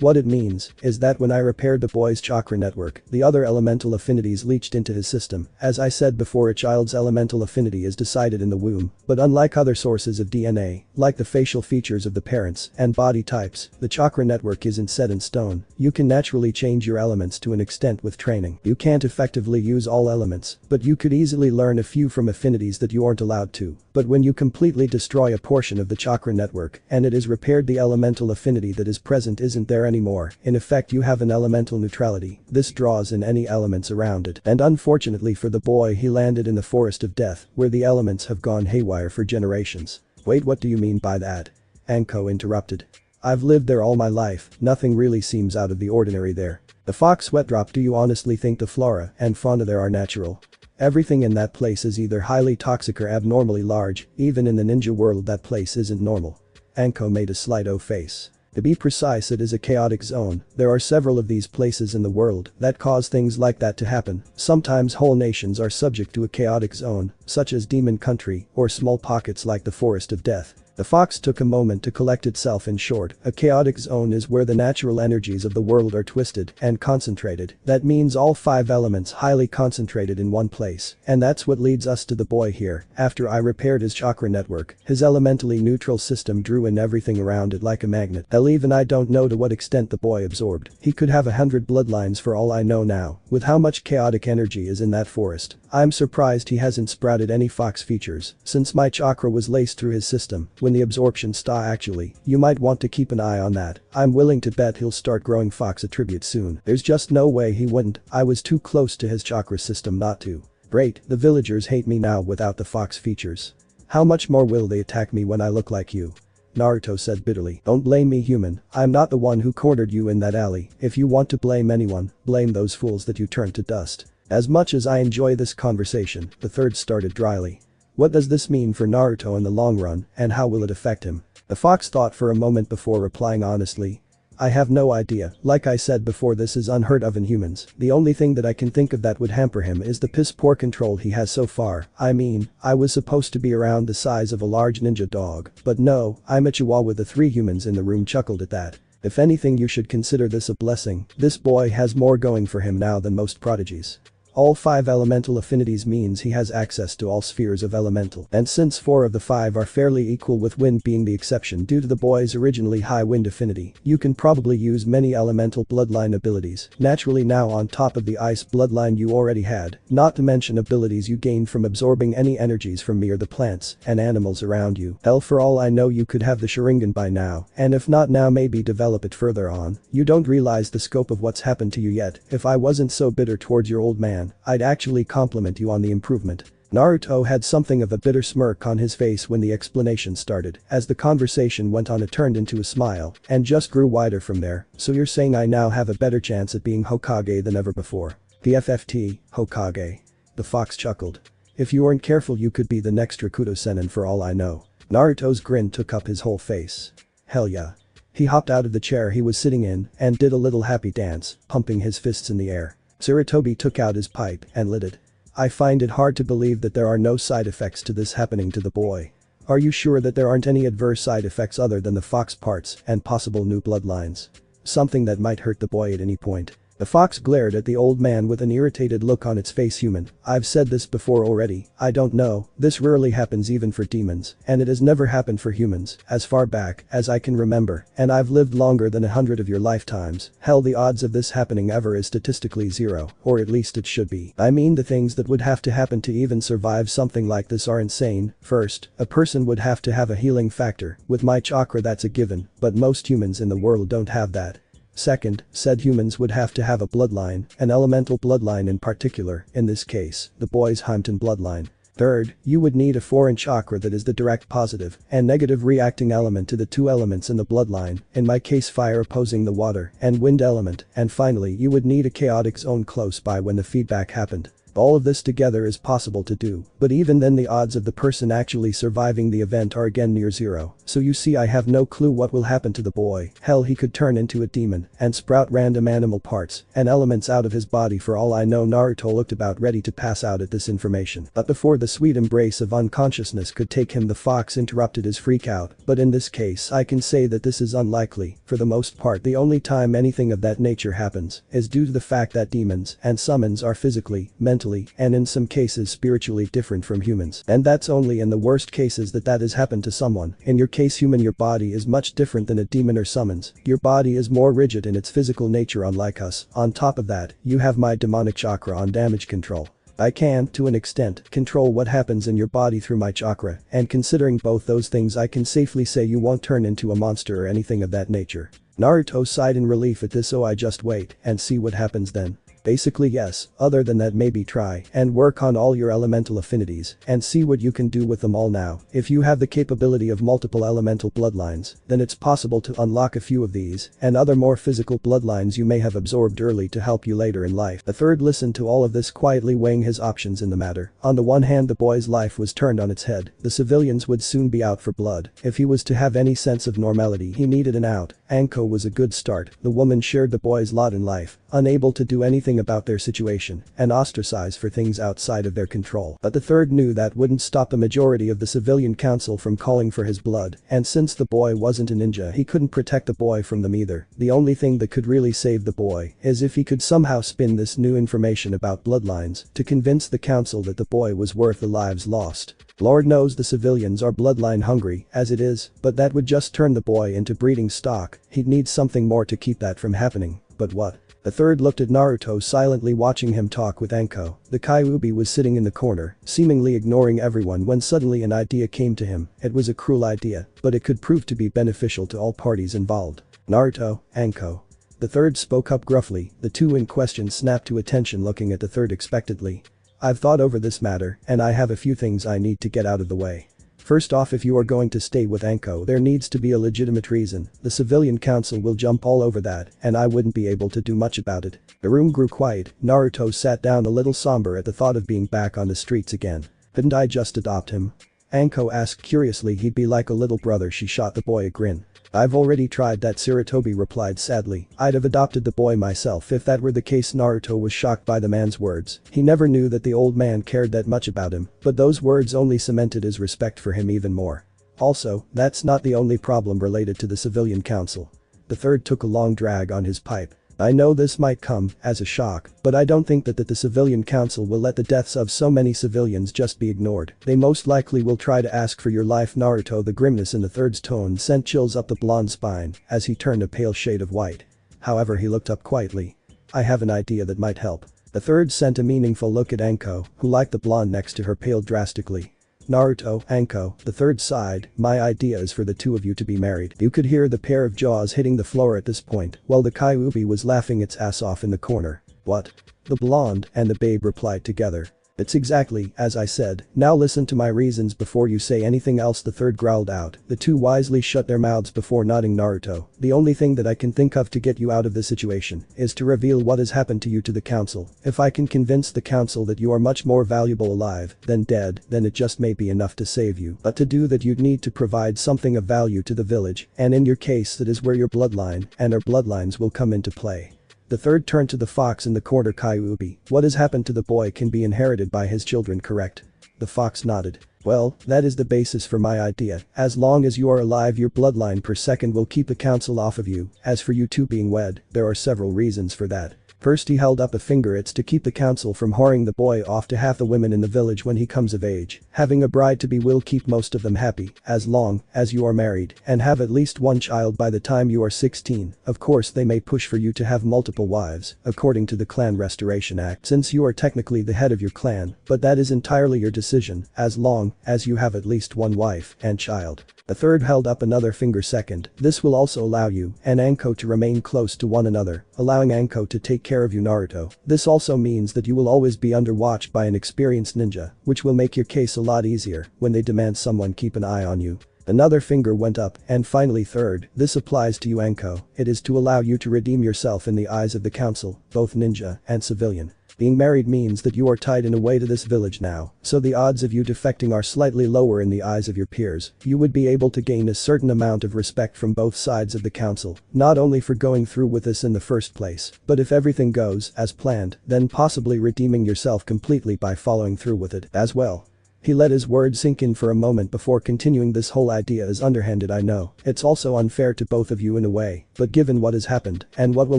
Speaker 1: What it means is that when I repaired the boy's chakra network, the other elemental affinities leached into his system. As I said before, a child's elemental affinity is decided in the womb, but unlike other sources of DNA, like the facial features of the parents and body types, the chakra network isn't set in stone. You can naturally change your elements to an extent with training. You can't effectively use all elements, but you could easily learn a few from affinities that you aren't allowed to. But when you completely destroy a portion of the chakra network and it is repaired, the elemental affinity that is present isn't there anymore. In effect, you have an elemental neutrality. This draws in any elements around it. And unfortunately for the boy, he landed in the forest of death, where the elements have gone haywire for generations. Wait, what do you mean by that? Anko interrupted. I've lived there all my life, nothing really seems out of the ordinary there. The fox sweat dropped. Do you honestly think the flora and fauna there are natural? Everything in that place is either highly toxic or abnormally large. Even in the ninja world, that place isn't normal. Anko made a slight O face. To be precise, it is a chaotic zone. There are several of these places in the world that cause things like that to happen. Sometimes whole nations are subject to a chaotic zone, such as Demon Country or small pockets like the Forest of Death. The fox took a moment to collect itself. In short, a chaotic zone is where the natural energies of the world are twisted and concentrated. That means all 5 elements highly concentrated in one place. And that's what leads us to the boy here. After I repaired his chakra network, his elementally neutral system drew in everything around it like a magnet. Hell, even I don't know to what extent the boy absorbed. He could have 100 bloodlines for all I know now. With how much chaotic energy is in that forest, I'm surprised he hasn't sprouted any fox features, since my chakra was laced through his system. When the absorption actually, you might want to keep an eye on that. I'm willing to bet he'll start growing fox attributes soon. There's just no way he wouldn't. I was too close to his chakra system not to. Great, the villagers hate me now without the fox features. How much more will they attack me when I look like you? Naruto said bitterly. Don't blame me, human. I'm not the one who cornered you in that alley. If you want to blame anyone, blame those fools that you turned to dust. As much as I enjoy this conversation, the third started dryly. What does this mean for Naruto in the long run, and how will it affect him? The fox thought for a moment before replying honestly. I have no idea. Like I said before, this is unheard of in humans. The only thing that I can think of that would hamper him is the piss poor control he has so far. I mean, I was supposed to be around the size of a large ninja dog, but no, I'm a chihuahua. The 3 humans in the room chuckled at that. If anything, you should consider this a blessing. This boy has more going for him now than most prodigies. All 5 elemental affinities means he has access to all spheres of elemental. And since 4 of the 5 are fairly equal, with wind being the exception due to the boy's originally high wind affinity, you can probably use many elemental bloodline abilities naturally now on top of the ice bloodline you already had, not to mention abilities you gained from absorbing any energies from me or the plants and animals around you. Hell, for all I know, you could have the Sharingan by now, and if not now, maybe develop it further on. You don't realize the scope of what's happened to you yet. If I wasn't so bitter towards your old man, I'd actually compliment you on the improvement. Naruto had something of a bitter smirk on his face when the explanation started. As the conversation went on, it turned into a smile and just grew wider from there. So you're saying I now have a better chance at being Hokage than ever before? The FFT, Hokage. The fox chuckled. If you weren't careful you could be the next Rakuto Sennin for all I know. Naruto's grin took up his whole face. Hell yeah. He hopped out of the chair he was sitting in and did a little happy dance, pumping his fists in the air. Sarutobi took out his pipe and lit it. I find it hard to believe that there are no side effects to this happening to the boy. Are you sure that there aren't any adverse side effects other than the fox parts and possible new bloodlines? Something that might hurt the boy at any point. The fox glared at the old man with an irritated look on its face. Human, I've said this before already, I don't know, this rarely happens even for demons, and it has never happened for humans, as far back as I can remember, and I've lived longer than 100 of your lifetimes. Hell, the odds of this happening ever is statistically zero, or at least it should be. I mean, the things that would have to happen to even survive something like this are insane. First, a person would have to have a healing factor. With my chakra that's a given, but most humans in the world don't have that. Second, said humans would have to have a bloodline, an elemental bloodline in particular, in this case, the boy's Heimton bloodline. Third, you would need a foreign chakra that is the direct positive and negative reacting element to the two elements in the bloodline, in my case fire opposing the water and wind element, and finally you would need a chaotic zone close by when the feedback happened. All of this together is possible to do, but even then the odds of the person actually surviving the event are again near zero, so you see I have no clue what will happen to the boy. Hell, he could turn into a demon and sprout random animal parts and elements out of his body for all I know. Naruto looked about ready to pass out at this information, but before the sweet embrace of unconsciousness could take him, the fox interrupted his freak out. But in this case I can say that this is unlikely. For the most part, the only time anything of that nature happens is due to the fact that demons and summons are physically, mentally, and in some cases spiritually different from humans. And that's only in the worst cases that has happened to someone. In your case, human, your body is much different than a demon or summons. Your body is more rigid in its physical nature, unlike us. On top of that, you have my demonic chakra on damage control. I can, to an extent, control what happens in your body through my chakra, and considering both those things I can safely say you won't turn into a monster or anything of that nature. Naruto sighed in relief at this. Oh, I just wait and see what happens then. Basically yes, other than that maybe try and work on all your elemental affinities and see what you can do with them all now. If you have the capability of multiple elemental bloodlines, then it's possible to unlock a few of these and other more physical bloodlines you may have absorbed early to help you later in life. The third listened to all of this, quietly weighing his options in the matter. On the one hand, the boy's life was turned on its head. The civilians would soon be out for blood. If he was to have any sense of normality, he needed an out. Anko was a good start. The woman shared the boy's lot in life, unable to do anything about their situation and ostracized for things outside of their control. But the third knew that wouldn't stop the majority of the civilian council from calling for his blood, and since the boy wasn't a ninja, he couldn't protect the boy from them either. The only thing that could really save the boy is if he could somehow spin this new information about bloodlines to convince the council that the boy was worth the lives lost. Lord knows the civilians are bloodline hungry as it is, but that would just turn the boy into breeding stock. He'd need something more to keep that from happening. But what? The third looked at Naruto, silently watching him talk with Anko. The Kyuubi was sitting in the corner, seemingly ignoring everyone, when suddenly an idea came to him. It was a cruel idea, but it could prove to be beneficial to all parties involved. Naruto, Anko. The third spoke up gruffly. The two in question snapped to attention, looking at the third expectantly. I've thought over this matter, and I have a few things I need to get out of the way. First off, if you are going to stay with Anko, there needs to be a legitimate reason. The civilian council will jump all over that, and I wouldn't be able to do much about it. The room grew quiet. Naruto sat down, a little somber at the thought of being back on the streets again. Didn't I just adopt him? Anko asked curiously. He'd be like a little brother. She shot the boy a grin. I've already tried that, Sarutobi replied sadly. I'd have adopted the boy myself if that were the case. Naruto was shocked by the man's words. He never knew that the old man cared that much about him, but those words only cemented his respect for him even more. Also, that's not the only problem related to the civilian council. The third took a long drag on his pipe. I know this might come as a shock, but I don't think that the civilian council will let the deaths of so many civilians just be ignored. They most likely will try to ask for your life, Naruto. The grimness in the third's tone sent chills up the blonde spine as he turned a pale shade of white. However, he looked up quietly. I have an idea that might help. The third sent a meaningful look at Anko, who liked the blonde next to her, paled drastically. Naruto, Anko, the third sighed. My idea is for the two of you to be married. You could hear the pair of jaws hitting the floor at this point, while the Kyuubi was laughing its ass off in the corner. What? The blonde and the babe replied together. It's exactly as I said, now listen to my reasons before you say anything else, the third growled out. The two wisely shut their mouths before nodding. Naruto, the only thing that I can think of to get you out of this situation is to reveal what has happened to you to the council. If I can convince the council that you are much more valuable alive than dead, then it just may be enough to save you. But to do that you'd need to provide something of value to the village, and in your case that is where your bloodline and our bloodlines will come into play. The third turned to the fox in the corner. Kyuubi, what has happened to the boy can be inherited by his children, correct? The fox nodded. Well, that is the basis for my idea. As long as you are alive, your bloodline per second will keep the council off of you. As for you two being wed, there are several reasons for that. First, he held up a finger. It's to keep the council from whoring the boy off to half the women in the village when he comes of age. Having a bride-to-be will keep most of them happy, as long as you are married and have at least one child by the time you are 16. Of course, they may push for you to have multiple wives, according to the Clan Restoration Act, since you are technically the head of your clan, but that is entirely your decision, as long as you have at least one wife and child. The third held up another finger. Second, this will also allow you and Anko to remain close to one another, allowing Anko to take care of you, Naruto. This also means that you will always be under watch by an experienced ninja, which will make your case a lot easier when they demand someone keep an eye on you. Another finger went up, and finally third, this applies to you, Anko. It is to allow you to redeem yourself in the eyes of the council, both ninja and civilian. Being married means that you are tied in a way to this village now, so the odds of you defecting are slightly lower in the eyes of your peers. You would be able to gain a certain amount of respect from both sides of the council, not only for going through with this in the first place, but if everything goes as planned, then possibly redeeming yourself completely by following through with it as well. He let his words sink in for a moment before continuing. This whole idea is underhanded, I know. It's also unfair to both of you in a way, but given what has happened and what will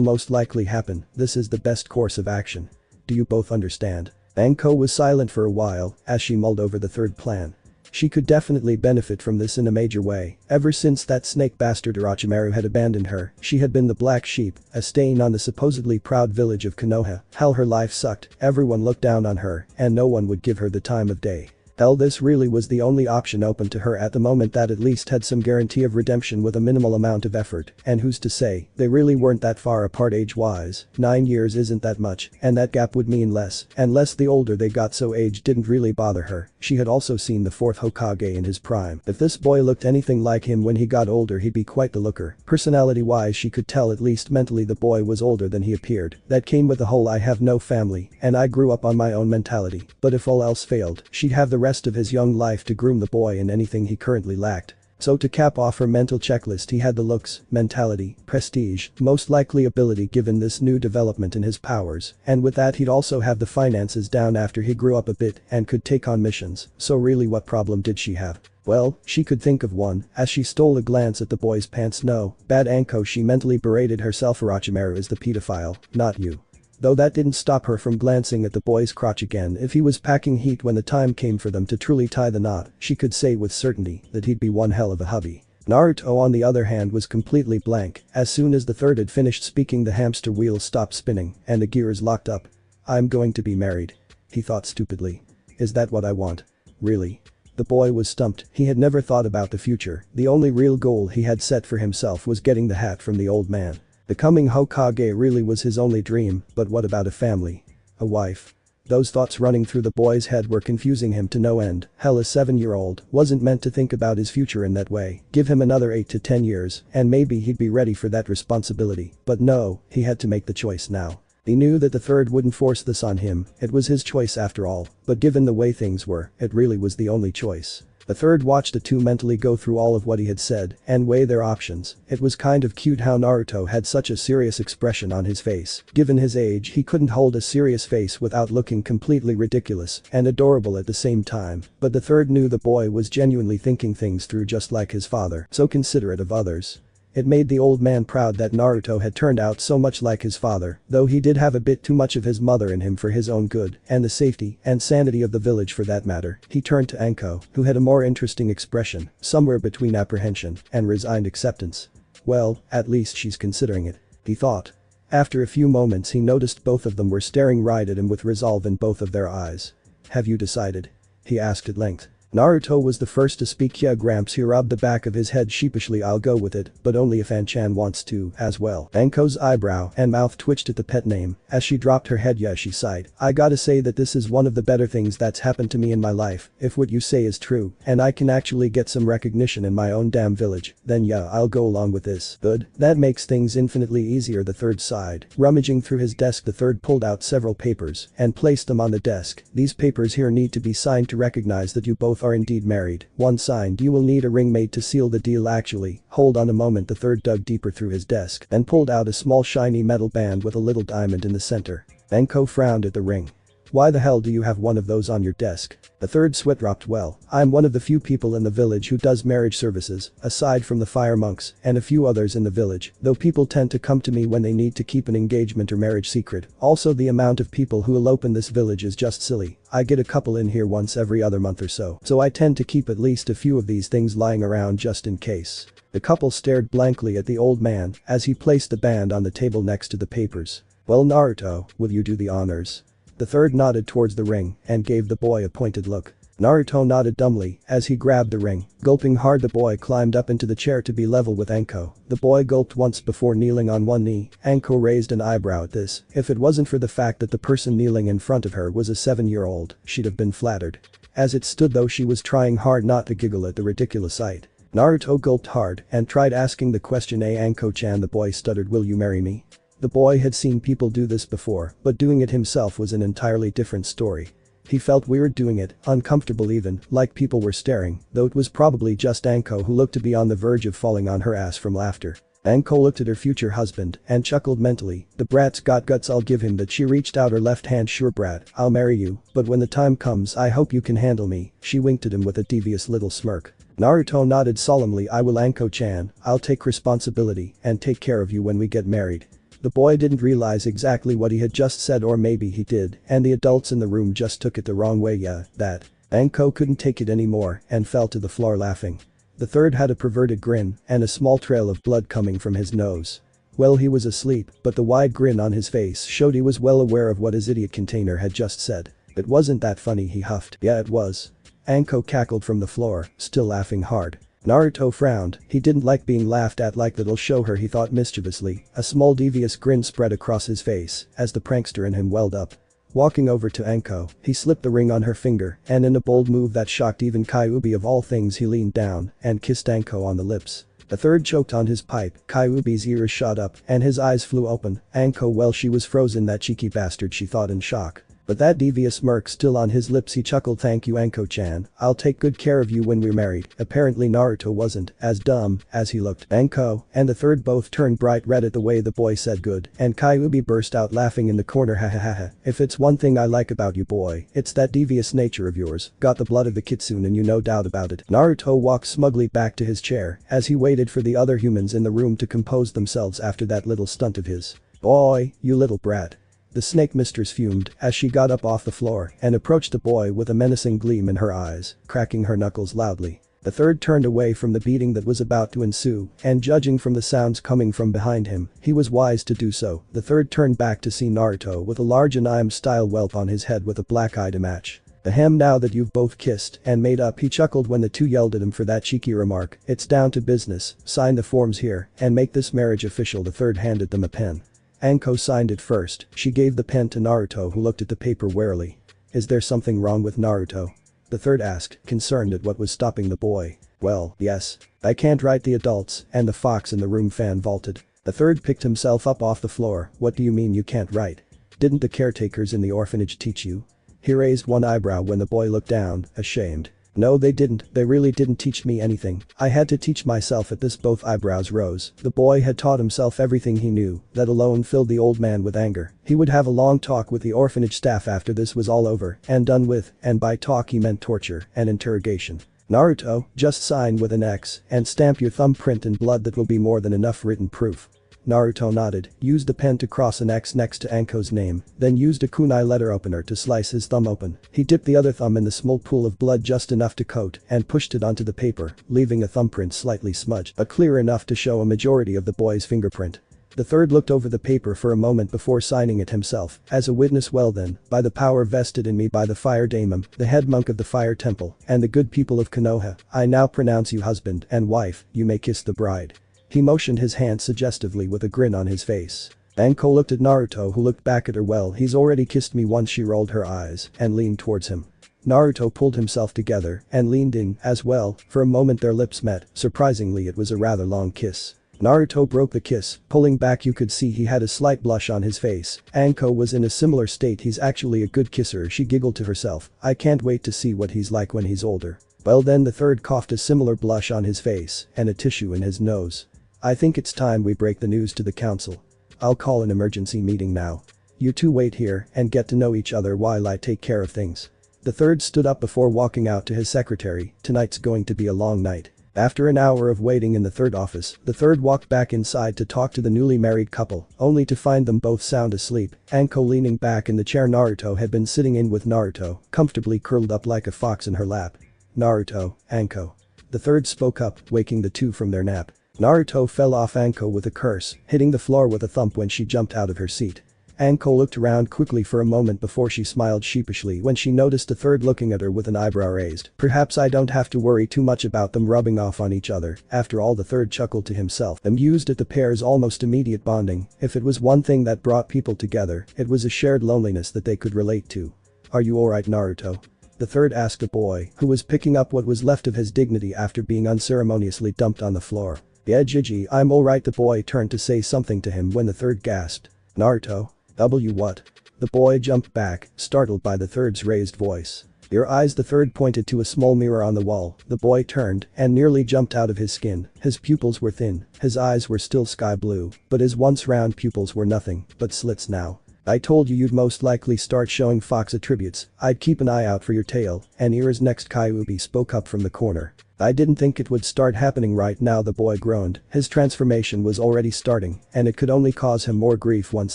Speaker 1: most likely happen, this is the best course of action. Do you both understand? Anko was silent for a while as she mulled over the third plan. She could definitely benefit from this in a major way. Ever since that snake bastard Orochimaru had abandoned her, she had been the black sheep, a stain on the supposedly proud village of Konoha. Hell, her life sucked, everyone looked down on her, and no one would give her the time of day. Hell, this really was the only option open to her at the moment that at least had some guarantee of redemption with a minimal amount of effort, and who's to say, they really weren't that far apart age-wise. 9 years isn't that much, and that gap would mean less and less the older they got, so age didn't really bother her. She had also seen the fourth Hokage in his prime. If this boy looked anything like him when he got older, he'd be quite the looker. Personality-wise, she could tell at least mentally the boy was older than he appeared. That came with the whole I have no family and I grew up on my own mentality. But if all else failed, she'd have the rest of his young life to groom the boy in anything he currently lacked. So to cap off her mental checklist, he had the looks, mentality, prestige, most likely ability given this new development in his powers, and with that he'd also have the finances down after he grew up a bit and could take on missions. So really, what problem did she have? Well, she could think of one, as she stole a glance at the boy's pants. No, bad Anko, she mentally berated herself. Orochimaru is the pedophile, not you. Though that didn't stop her from glancing at the boy's crotch again. If he was packing heat when the time came for them to truly tie the knot, she could say with certainty that he'd be one hell of a hubby. Naruto, on the other hand, was completely blank. As soon as the third had finished speaking, the hamster wheel stopped spinning and the gears locked up. I'm going to be married, he thought stupidly. Is that what I want? Really? The boy was stumped. He had never thought about the future. The only real goal he had set for himself was getting the hat from the old man. Becoming Hokage really was his only dream, but what about a family? A wife? Those thoughts running through the boy's head were confusing him to no end. Hell, a 7-year-old wasn't meant to think about his future in that way. Give him another 8 to 10 years, and maybe he'd be ready for that responsibility. But no, he had to make the choice now. He knew that the third wouldn't force this on him, it was his choice after all, but given the way things were, it really was the only choice. The third watched the two mentally go through all of what he had said and weigh their options. It was kind of cute how Naruto had such a serious expression on his face. Given his age, he couldn't hold a serious face without looking completely ridiculous and adorable at the same time, but the third knew the boy was genuinely thinking things through, just like his father, so considerate of others. It made the old man proud that Naruto had turned out so much like his father, though he did have a bit too much of his mother in him for his own good and the safety and sanity of the village for that matter. He turned to Anko, who had a more interesting expression, somewhere between apprehension and resigned acceptance. Well, at least she's considering it, he thought. After a few moments, he noticed both of them were staring right at him with resolve in both of their eyes. Have you decided? He asked at length. Naruto was the first to speak. Yeah, Gramps, he rubbed the back of his head sheepishly. I'll go with it, but only if An-chan wants to, as well. Anko's eyebrow and mouth twitched at the pet name as she dropped her head. Yeah, she sighed. I gotta say that this is one of the better things that's happened to me in my life, if what you say is true, and I can actually get some recognition in my own damn village, then yeah, I'll go along with this. Good. That makes things infinitely easier. The third sighed. Rummaging through his desk, the third pulled out several papers and placed them on the desk. These papers here need to be signed to recognize that you both are indeed married. One signed. You will need a ring made to seal the deal. Actually, hold on a moment. The third dug deeper through his desk and pulled out a small shiny metal band with a little diamond in the center. Anko frowned at the ring. Why the hell do you have one of those on your desk? The third sweat dropped. Well, I'm one of the few people in the village who does marriage services, aside from the fire monks and a few others in the village, though people tend to come to me when they need to keep an engagement or marriage secret. Also, the amount of people who elope in this village is just silly. I get a couple in here once every other month or so I tend to keep at least a few of these things lying around just in case. The couple stared blankly at the old man as he placed the band on the table next to the papers. Well, Naruto, will you do the honors? The third nodded towards the ring and gave the boy a pointed look. Naruto nodded dumbly as he grabbed the ring. Gulping hard, the boy climbed up into the chair to be level with Anko. The boy gulped once before kneeling on one knee. Anko raised an eyebrow at this. If it wasn't for the fact that the person kneeling in front of her was a 7-year-old, she'd have been flattered. As it stood though, she was trying hard not to giggle at the ridiculous sight. Naruto gulped hard and tried asking the question. Anko-chan, the boy stuttered, will you marry me? The boy had seen people do this before, but doing it himself was an entirely different story. He felt weird doing it, uncomfortable even, like people were staring, though it was probably just Anko who looked to be on the verge of falling on her ass from laughter. Anko looked at her future husband and chuckled mentally. The brat's got guts, I'll give him that. She reached out her left hand. Sure brat, I'll marry you, but when the time comes I hope you can handle me. She winked at him with a devious little smirk. Naruto nodded solemnly. I will, Anko-chan, I'll take responsibility and take care of you when we get married. The boy didn't realize exactly what he had just said, or maybe he did, and the adults in the room just took it the wrong way. Yeah, that. Anko couldn't take it anymore and fell to the floor laughing. The third had a perverted grin and a small trail of blood coming from his nose. Well, he was asleep, but the wide grin on his face showed he was well aware of what his idiot container had just said. It wasn't that funny, he huffed. Yeah, it was. Anko cackled from the floor, still laughing hard. Naruto frowned. He didn't like being laughed at like that'll show her, he thought mischievously. A small devious grin spread across his face as the prankster in him welled up. Walking over to Anko, he slipped the ring on her finger and in a bold move that shocked even Kyuubi of all things, he leaned down and kissed Anko on the lips. The third choked on his pipe. Kyuubi's ears shot up and his eyes flew open. Anko, well, she was frozen, that cheeky bastard, she thought in shock. But that devious smirk still on his lips, he chuckled. Thank you, Anko-chan, I'll take good care of you when we're married. Apparently Naruto wasn't as dumb as he looked. Anko and the third both turned bright red at the way the boy said good, and Kyuubi burst out laughing in the corner. Ha ha ha ha. If it's one thing I like about you, boy, it's that devious nature of yours. Got the blood of the kitsune in you, no doubt about it. Naruto walked smugly back to his chair as he waited for the other humans in the room to compose themselves after that little stunt of his. Boy, you little brat. The snake mistress fumed as she got up off the floor and approached the boy with a menacing gleam in her eyes, cracking her knuckles loudly. The third turned away from the beating that was about to ensue, and judging from the sounds coming from behind him, he was wise to do so. The third turned back to see Naruto with a large anime-style whelp on his head with a black eye to match. Ahem, now that you've both kissed and made up, he chuckled when the two yelled at him for that cheeky remark. It's down to business, sign the forms here and make this marriage official. The third handed them a pen. Anko signed it first. She gave the pen to Naruto, who looked at the paper warily. Is there something wrong with Naruto? The third asked, concerned at what was stopping the boy. Well, yes. I can't write, the adults and the fox in the room fan vaulted. The third picked himself up off the floor. What do you mean you can't write? Didn't the caretakers in the orphanage teach you? He raised one eyebrow when the boy looked down, ashamed. No, they didn't. They really didn't teach me anything. I had to teach myself. At this, both eyebrows rose. The boy had taught himself everything he knew. That alone filled the old man with anger. He would have a long talk with the orphanage staff after this was all over and done with, and by talk he meant torture and interrogation. Naruto, just sign with an X and stamp your thumbprint in blood. That will be more than enough written proof. Naruto nodded, used the pen to cross an X next to Anko's name, then used a kunai letter opener to slice his thumb open. He dipped the other thumb in the small pool of blood just enough to coat and pushed it onto the paper, leaving a thumbprint slightly smudged, but clear enough to show a majority of the boy's fingerprint. The third looked over the paper for a moment before signing it himself, as a witness. Well then, by the power vested in me by the fire daemon, the head monk of the fire temple, and the good people of Konoha, I now pronounce you husband and wife, you may kiss the bride. He motioned his hand suggestively with a grin on his face. Anko looked at Naruto, who looked back at her. Well, he's already kissed me once. She rolled her eyes and leaned towards him. Naruto pulled himself together and leaned in as well. For a moment their lips met. Surprisingly, it was a rather long kiss. Naruto broke the kiss, pulling back. You could see he had a slight blush on his face. Anko was in a similar state. He's actually a good kisser, she giggled to herself. I can't wait to see what he's like when he's older. Well then, the third coughed, a similar blush on his face and a tissue in his nose. I think it's time we break the news to the council. I'll call an emergency meeting now. You two wait here and get to know each other while I take care of things. The third stood up before walking out to his secretary. Tonight's going to be a long night. After an hour of waiting in the third office, the third walked back inside to talk to the newly married couple, only to find them both sound asleep. Anko leaning back in the chair Naruto had been sitting in with Naruto, comfortably curled up like a fox in her lap. Naruto, Anko. The third spoke up, waking the two from their nap. Naruto fell off Anko with a curse, hitting the floor with a thump when she jumped out of her seat. Anko looked around quickly for a moment before she smiled sheepishly when she noticed the third looking at her with an eyebrow raised. Perhaps I don't have to worry too much about them rubbing off on each other. After all, the third chuckled to himself, amused at the pair's almost immediate bonding. If it was one thing that brought people together, it was a shared loneliness that they could relate to. Are you alright, Naruto? The third asked a boy who was picking up what was left of his dignity after being unceremoniously dumped on the floor. Yeah, Gigi, I'm alright. The boy turned to say something to him when the third gasped. Naruto? What? The boy jumped back, startled by the third's raised voice. Your eyes. The third pointed to a small mirror on the wall. The boy turned and nearly jumped out of his skin. His pupils were thin, his eyes were still sky blue, but his once round pupils were nothing but slits now. I told you you'd most likely start showing fox attributes. I'd keep an eye out for your tail and ears next. Kyuubi spoke up from the corner. I didn't think it would start happening right now, the boy groaned. His transformation was already starting, and it could only cause him more grief once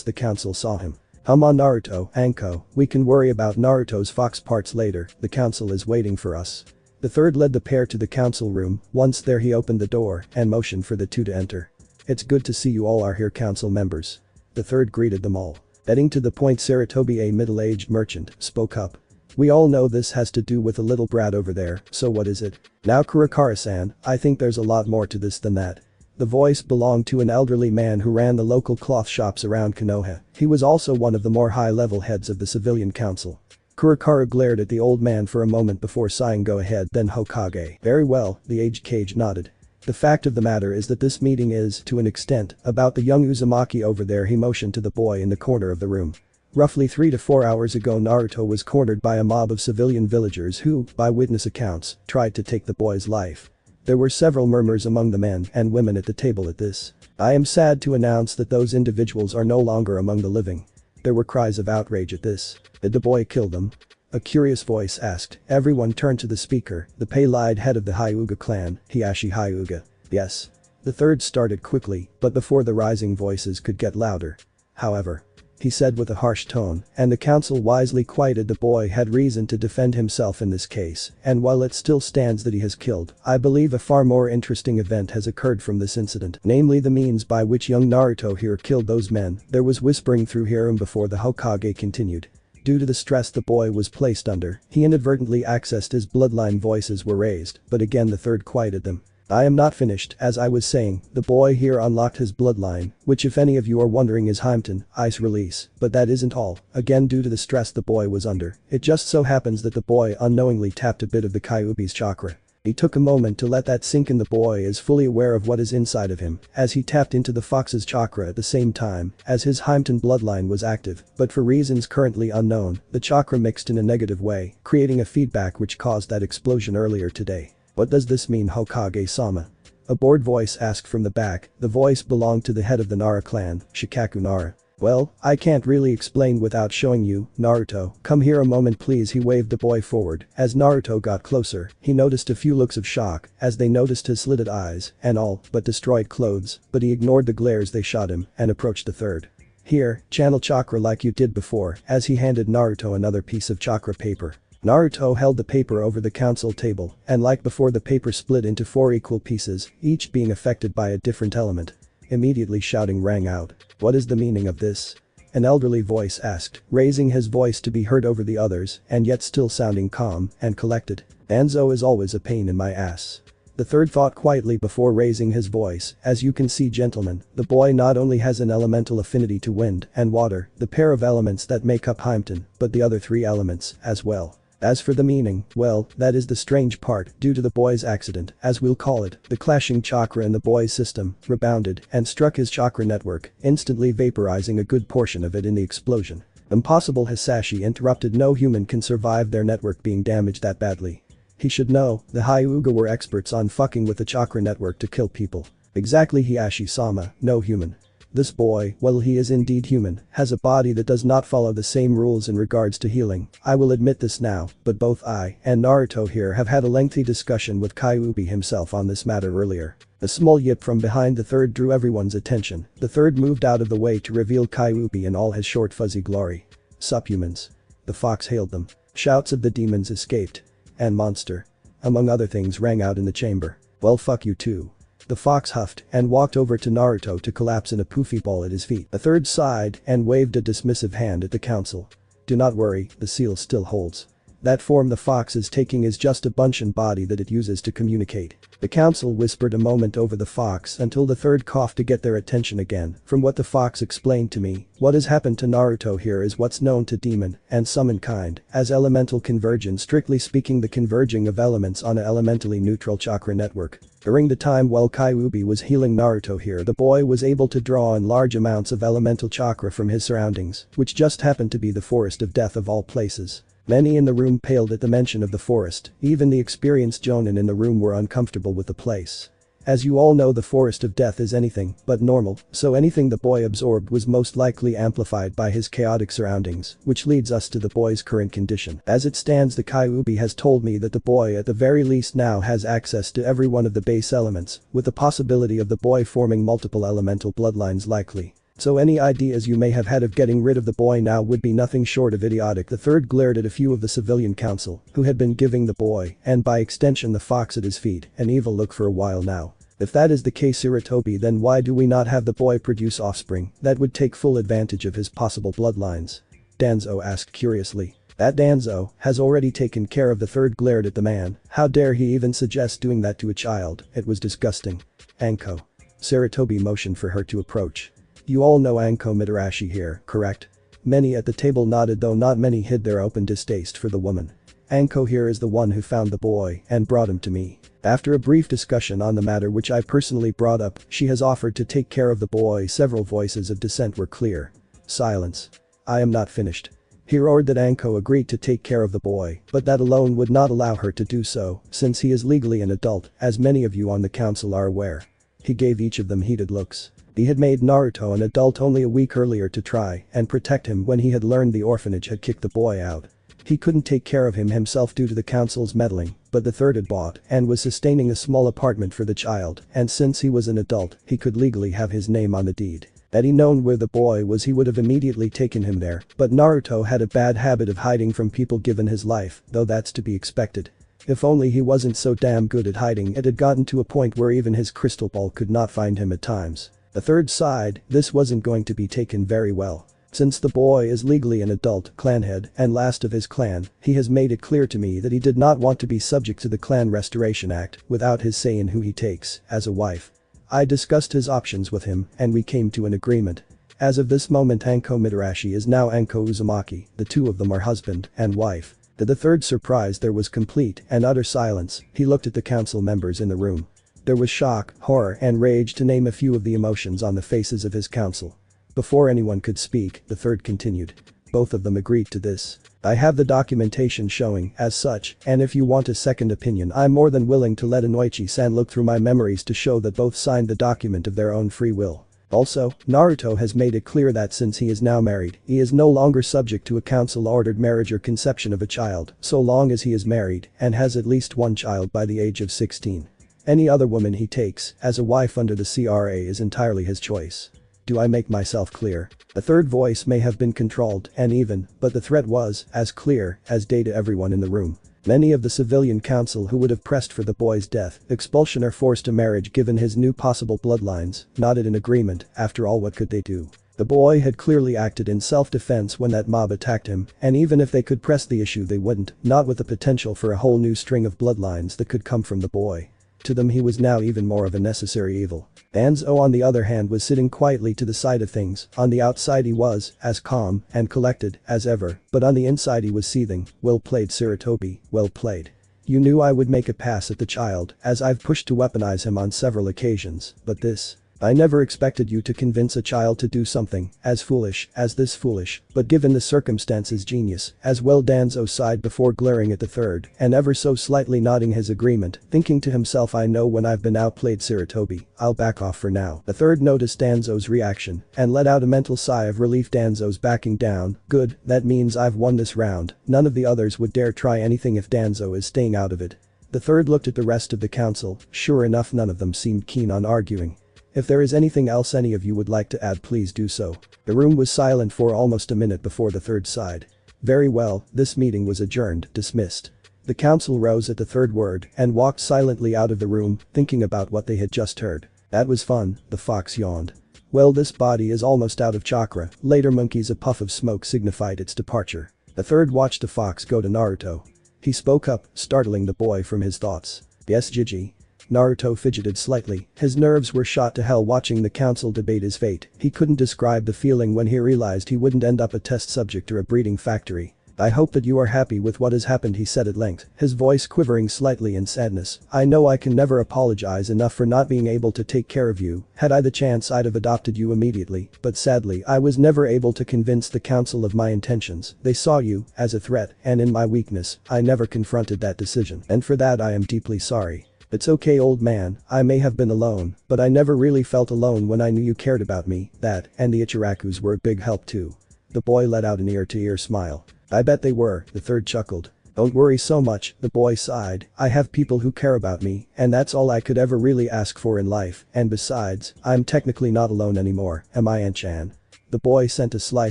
Speaker 1: the council saw him. Come on, Naruto, Anko, we can worry about Naruto's fox parts later, the council is waiting for us. The third led the pair to the council room. Once there, he opened the door and motioned for the two to enter. It's good to see you all are here, council members. The third greeted them all. Getting to the point, Saratobi, a middle-aged merchant, spoke up. We all know this has to do with a little brat over there, so what is it? Now, Kurakara-san, I think there's a lot more to this than that. The voice belonged to an elderly man who ran the local cloth shops around Konoha. He was also one of the more high-level heads of the civilian council. Kurakara glared at the old man for a moment before sighing. Go ahead then, Hokage. Very well, the aged Kage nodded. The fact of the matter is that this meeting is, to an extent, about the young Uzumaki over there. He motioned to the boy in the corner of the room. Roughly 3 to 4 hours ago, Naruto was cornered by a mob of civilian villagers who, by witness accounts, tried to take the boy's life. There were several murmurs among the men and women at the table at this. I am sad to announce that those individuals are no longer among the living. There were cries of outrage at this. Did the boy kill them? A curious voice asked. Everyone turned to the speaker, the pale-eyed head of the Hyuga clan, Hiashi Hyuga. Yes. The third started quickly, but before the rising voices could get louder. However, he said with a harsh tone, and the council wisely quieted. The boy had reason to defend himself in this case, and while it still stands that he has killed, I believe a far more interesting event has occurred from this incident, namely the means by which young Naruto here killed those men. There was whispering through harem before the Hokage continued. Due to the stress the boy was placed under, he inadvertently accessed his bloodline. Voices were raised, but again the third quieted them. I am not finished. As I was saying, the boy here unlocked his bloodline, which, if any of you are wondering, is Hymen, ice release, but that isn't all. Again, due to the stress the boy was under, it just so happens that the boy unknowingly tapped a bit of the Kyuubi's chakra. He took a moment to let that sink in. The boy is fully aware of what is inside of him, as he tapped into the fox's chakra at the same time as his Hymen bloodline was active, but for reasons currently unknown, the chakra mixed in a negative way, creating a feedback which caused that explosion earlier today. What does this mean, Hokage-sama? A bored voice asked from the back. The voice belonged to the head of the Nara clan, Shikaku Nara. Well, I can't really explain without showing you. Naruto, come here a moment please. He waved the boy forward. As Naruto got closer, he noticed a few looks of shock as they noticed his slitted eyes and all but destroyed clothes, but he ignored the glares they shot him and approached the third. Here, channel chakra like you did before, as he handed Naruto another piece of chakra paper. Naruto held the paper over the council table, and like before, the paper split into 4 equal pieces, each being affected by a different element. Immediately shouting rang out. What is the meaning of this? An elderly voice asked, raising his voice to be heard over the others and yet still sounding calm and collected. Danzo is always a pain in my ass. The third thought quietly before raising his voice, as you can see gentlemen, the boy not only has an elemental affinity to wind and water, the pair of elements that make up Hympton, but the other three elements as well. As for the meaning, well, that is the strange part. Due to the boy's accident, as we'll call it, the clashing chakra in the boy's system rebounded and struck his chakra network, instantly vaporizing a good portion of it in the explosion. Impossible, Hisashi interrupted. No human can survive their network being damaged that badly. He should know, the Hyuga were experts on fucking with the chakra network to kill people. Exactly, Hiashi-sama, no human. This boy, well, he is indeed human, has a body that does not follow the same rules in regards to healing. I will admit this now, but both I and Naruto here have had a lengthy discussion with Kyuubi himself on this matter earlier. A small yip from behind the third drew everyone's attention. The third moved out of the way to reveal Kyuubi in all his short fuzzy glory. Sup humans. The fox hailed them. Shouts of the demons escaped. And monster. Among other things rang out in the chamber. Well, fuck you too. The fox huffed and walked over to Naruto to collapse in a poofy ball at his feet. The third sighed and waved a dismissive hand at the council. Do not worry, the seal still holds. That form the fox is taking is just a bunchen body that it uses to communicate. The council whispered a moment over the fox until the third coughed to get their attention again. From what the fox explained to me, what has happened to Naruto here is what's known to demon and summon kind as elemental convergence, strictly speaking the converging of elements on an elementally neutral chakra network. During the time while Kyuubi was healing Naruto here, the boy was able to draw in large amounts of elemental chakra from his surroundings, which just happened to be the forest of death of all places. Many in the room paled at the mention of the forest, even the experienced jonin in the room were uncomfortable with the place. As you all know, the forest of death is anything but normal, so anything the boy absorbed was most likely amplified by his chaotic surroundings, which leads us to the boy's current condition. As it stands, the Kyuubi has told me that the boy at the very least now has access to every one of the base elements, with the possibility of the boy forming multiple elemental bloodlines likely. So any ideas you may have had of getting rid of the boy now would be nothing short of idiotic. The third glared at a few of the civilian council, who had been giving the boy, and by extension the fox at his feet, an evil look for a while now. If that is the case, Iritobi, then why do we not have the boy produce offspring that would take full advantage of his possible bloodlines? Danzo asked curiously. That Danzo has already taken care of. The third glared at the man. How dare he even suggest doing that to a child? It was disgusting. Anko. Sarutobi motioned for her to approach. You all know Anko Mitarashi here, correct? Many at the table nodded, though not many hid their open distaste for the woman. Anko here is the one who found the boy and brought him to me. After a brief discussion on the matter which I personally brought up, she has offered to take care of the boy. Several voices of dissent were clear. Silence. I am not finished. He roared that Anko agreed to take care of the boy, but that alone would not allow her to do so, since he is legally an adult, as many of you on the council are aware. He gave each of them heated looks. He had made Naruto an adult only a week earlier to try and protect him when he had learned the orphanage had kicked the boy out. He couldn't take care of him himself due to the council's meddling, but the third had bought and was sustaining a small apartment for the child, and since he was an adult, he could legally have his name on the deed. Had he known where the boy was, he would have immediately taken him there, but Naruto had a bad habit of hiding from people given his life, though that's to be expected. If only he wasn't so damn good at hiding. It had gotten to a point where even his crystal ball could not find him at times. The third sighed. This wasn't going to be taken very well. Since the boy is legally an adult, clanhead, and last of his clan, he has made it clear to me that he did not want to be subject to the Clan Restoration Act without his say in who he takes as a wife. I discussed his options with him and we came to an agreement. As of this moment, Anko Mitarashi is now Anko Uzumaki, the two of them are husband and wife. To the third surprise, there was complete and utter silence. He looked at the council members in the room. There was shock, horror, and rage, to name a few of the emotions on the faces of his council. Before anyone could speak, the third continued. Both of them agreed to this. I have the documentation showing as such, and if you want a second opinion, I'm more than willing to let Inoichi-san look through my memories to show that both signed the document of their own free will. Also, Naruto has made it clear that since he is now married, he is no longer subject to a council-ordered marriage or conception of a child, so long as he is married and has at least one child by the age of 16. Any other woman he takes as a wife under the CRA is entirely his choice. Do I make myself clear? A third voice may have been controlled and even, but the threat was as clear as day to everyone in the room. Many of the civilian council who would have pressed for the boy's death, expulsion or forced marriage given his new possible bloodlines, nodded in agreement. After all, what could they do? The boy had clearly acted in self-defense when that mob attacked him, and even if they could press the issue they wouldn't, not with the potential for a whole new string of bloodlines that could come from the boy. To them he was now even more of a necessary evil. Danzo on the other hand was sitting quietly to the side of things. On the outside he was as calm and collected as ever, but on the inside he was seething. Well played, Sarutobi, well played. You knew I would make a pass at the child, as I've pushed to weaponize him on several occasions, but this. I never expected you to convince a child to do something as foolish as this foolish, but given the circumstances genius, as well. Danzo sighed before glaring at the third and ever so slightly nodding his agreement, thinking to himself, I know when I've been outplayed, Sarutobi, I'll back off for now. The third noticed Danzo's reaction and let out a mental sigh of relief. Danzo's backing down, good, that means I've won this round. None of the others would dare try anything if Danzo is staying out of it. The third looked at the rest of the council, sure enough none of them seemed keen on arguing. If there is anything else any of you would like to add, please do so. The room was silent for almost a minute before the third sighed. Very well, this meeting was adjourned, dismissed. The council rose at the third word and walked silently out of the room, thinking about what they had just heard. That was fun, the fox yawned. Well, this body is almost out of chakra. Later monkeys, a puff of smoke signified its departure. The third watched the fox go to Naruto. He spoke up, startling the boy from his thoughts. Yes, Gigi. Naruto fidgeted slightly, his nerves were shot to hell watching the council debate his fate. He couldn't describe the feeling when he realized he wouldn't end up a test subject or a breeding factory. I hope that you are happy with what has happened, he said at length, his voice quivering slightly in sadness. I know I can never apologize enough for not being able to take care of you. Had I the chance I'd have adopted you immediately, but sadly I was never able to convince the council of my intentions. They saw you as a threat, and in my weakness, I never confronted that decision, and for that I am deeply sorry. It's okay, old man, I may have been alone, but I never really felt alone when I knew you cared about me. That, and the Ichirakus were a big help too. The boy let out an ear-to-ear smile. I bet they were, the third chuckled. Don't worry so much, the boy sighed. I have people who care about me, and that's all I could ever really ask for in life, and besides, I'm technically not alone anymore, am I, Aunt-chan? The boy sent a sly